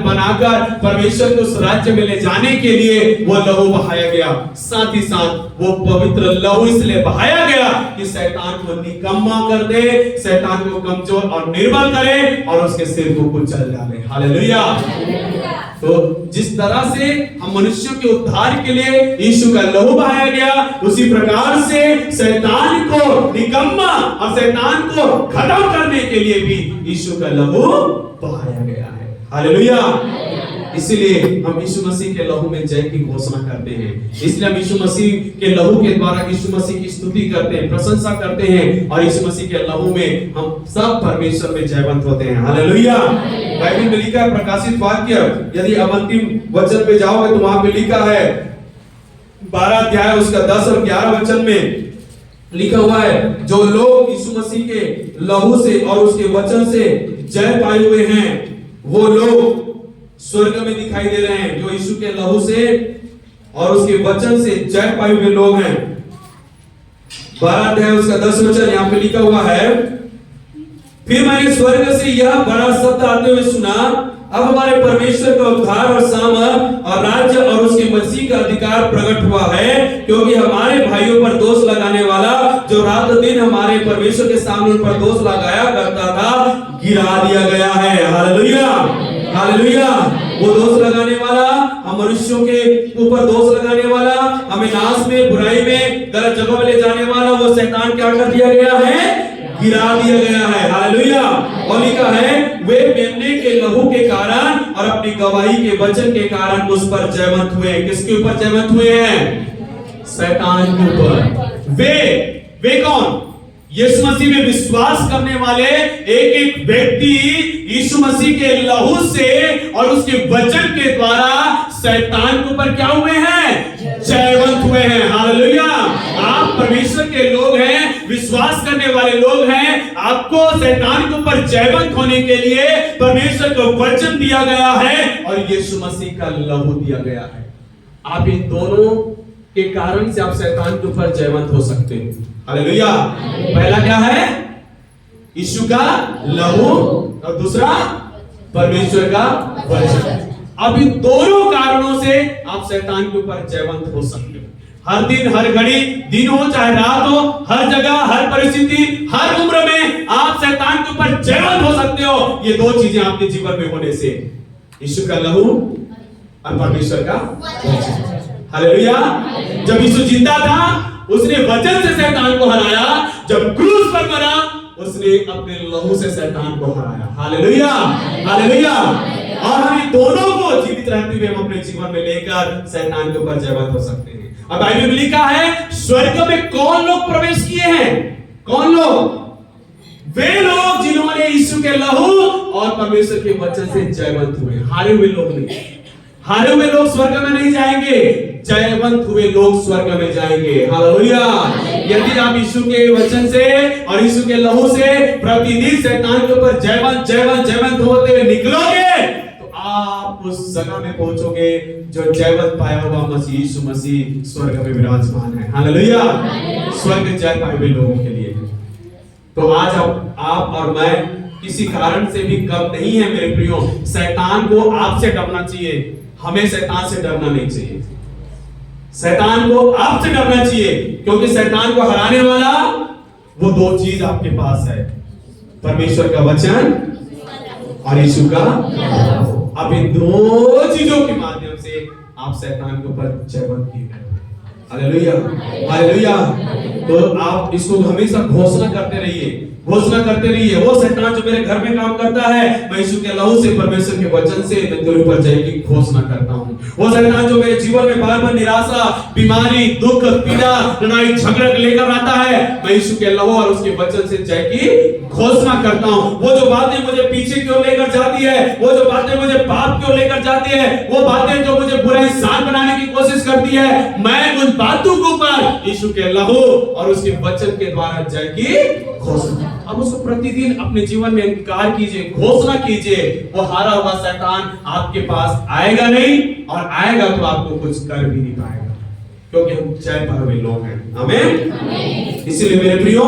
बनाकर परमेश्वर के उस राज्य में ले जाने के लिए वो लहू बहाया गया। साथ ही साथ वो पवित्र लहू इसलिए बहाया गया कि शैतान को निकम्मा कर दे, शैतान को कमजोर और निर्बल करे और उसके सिर को कुचल डाले। हालेलुया। तो जिस तरह से हम मनुष्यों के उद्धार के लिए यीशु का लहू बहाया गया, उसी प्रकार से शैतान को निकम्मा और शैतान को खत्म करने के लिए भी यीशु का लहू बहाया गया है। हालेलुया। इसलिए हम यीशु मसीह के लहू में जय की घोषणा करते हैं। इसलिए हम यीशु मसीह के लहू के द्वारा यीशु मसीह की स्तुति करते हैं, प्रशंसा करते हैं और यीशु मसीह के लहू में हम सब परमेश्वर में जयवंत होते हैं। हालेलुया। बाइबल में लिखा है, प्रकाशित वाक्य, यदि अब अंतिम वचन पे जाओगे तो वहां पे लिखा है 12 अध्याय उसका 10 और 11 वचन में लिखा हुआ है, जो लोग यीशु मसीह के लहू से और उसके वचन से जय पाए हुए हैं वो लोग स्वर्ग में दिखाई दे रहे हैं। जो यीशु के लहू से और उसके वचन से जय पाए हुए लोग हैं। 12 अध्याय उसका 10 वचन यहाँ पे लिखा हुआ है, फिर मैंने स्वर्ग से यह बड़ा शब्द आते हुए सुना, अब हमारे परमेश्वर का उद्धार और सामर्थ और राज्य और उसके मसीह का अधिकार प्रकट हुआ है, क्योंकि हमारे भाइयों पर दोष लगाने वाला जो रात दिन हमारे परमेश्वर के सामने उन पर दोष लगाया करता था, गिरा दिया गया है। हालेलुया। हालेलुया। वो दोष लगाने वाला, हम मनुष्यों के ऊपर दोष लगाने वाला, हमें नाश में, बुराई में, गलत जगह में ले जाने वाला वो शैतान क्या कर दिया गया है? गिरा दिया गया है। हालेलुया। और लिखा है, वे मेमने के लहू के कारण और अपनी गवाही के वचन के कारण उस पर जयवंत हुए। किसके ऊपर जयवंत हुए हैं? शैतान के ऊपर। वे कौन? यीशु मसीह में विश्वास करने वाले एक एक व्यक्ति यीशु मसीह के लहू से और उसके वचन के द्वारा शैतान के ऊपर क्या हुए हैं? जयवंत हुए हैं। हालेलुया। आप परमेश्वर के लोग हैं, विश्वास करने वाले लोग हैं। आपको शैतान के ऊपर जयवंत होने के लिए परमेश्वर का वचन दिया गया है और यीशु मसीह का लहू दिया गया है। आप इन दोनों के कारण से आप शैतान के ऊपर जयवंत हो सकते हैं। हालेलुया। पहला क्या है? यीशु का लहू और दूसरा परमेश्वर का वचन। अब इन दोनों कारणों से आप शैतान के ऊपर जयवंत हो सकते हो। हर दिन, हर घड़ी, दिन हो चाहे रात हो, हर जगह, हर परिस्थिति, हर उम्र में आप शैतान के ऊपर जयवंत हो सकते हो। ये दो चीजें आपके जीवन में होने से, यीशु का लहू और परमेश्वर का वचन। हालेलुया। जब यीशु जिंदा था उसने वचन से शैतान को हराया, जब क्रूस पर मरा उसने अपने लहू से शैतान को हराया। हालेलुया। हालेलुया। और हम दोनों को जीवित रहते हुए हम अपने जीवन में लेकर शैतान के ऊपर जयवंत हो सकते हैं। अब बाइबल में लिखा है, स्वर्ग में कौन लोग प्रवेश किए हैं? कौन लोग? वे लोग जिन्होंने यीशु के लहू और परमेश्वर के वचन से जयवंत हुए। हारे हुए लोग नहीं। हारे हुए लोग स्वर्ग में नहीं जाएंगे, जयवंत हुए लोग स्वर्ग में जाएंगे। हालेलुया। यदि आप यीशु के वचन से और यीशु के लहू से प्रतिदिन शैतान के ऊपर जयवंत होते हुए निकलोगे तो आप उस जगह में पहुंचोगे जो जयवंत पाया हुआ मसीह यीशु मसीह स्वर्ग में विराजमान है। हालेलुया। स्वर्ग जय पाए हुए लोगों के लिए। तो आज आप और मैं किसी कारण से भी कम नहीं है मेरे प्रियो। शैतान को आपसे डरना चाहिए, हमें शैतान से डरना नहीं चाहिए। शैतान को आपसे डरना चाहिए, क्योंकि शैतान को हराने वाला वो दो चीज आपके पास है, परमेश्वर का वचन और यीशु का। अब इन दो चीजों के माध्यम से आप शैतान के ऊपर जयवंत किए। हालेलुया। हालेलुया। तो आप इसको हमेशा घोषणा करते रहिए, घोषणा करते रहिए। वो शैतान जो मेरे घर में काम करता है, मैं यीशु के लहू से, परमेश्वर के वचन से मैं तेरे ऊपर जय की घोषणा करता हूँ। वो शैतान जो मेरे जीवन में बार बार निराशा, बीमारी, दुख, पीड़ा, लड़ाई झगड़ा लेकर आता है, मैं यीशु के लहू और उसके वचन से जय की घोषणा करता हूँ। वो जो बातें मुझे पीछे क्यों लेकर जाती है, वो जो बातें मुझे पाप क्यों लेकर जाती है, वो बातें जो मुझे बुरा इंसान बनाने की कोशिश करती है, मैं उन बातों के ऊपर यीशु के लहू और उसके वचन के द्वारा जय की घोषणा। अब उसको प्रतिदिन अपने जीवन में अंगीकार कीजिए, घोषणा कीजिए। वो हारा हुआ शैतान आपके पास आएगा नहीं, और आएगा तो आपको कुछ कर भी नहीं पाएगा, क्योंकि हम जय पाए लोग हैं। आमीन। इसलिए मेरे प्रियो,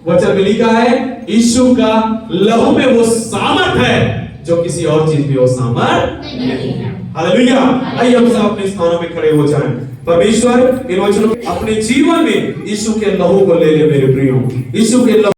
वचन में लिखा है यीशु का लहू में वो सामर्थ है जो किसी और चीज में वो सामर्थ नहीं है। हालेलुया। आइए हम सब अपने स्थानों में खड़े हो जाएं। परमेश्वर इन वचनों अपने जीवन में यीशु के लहू को ले ले मेरे प्रियो, यीशु के लहू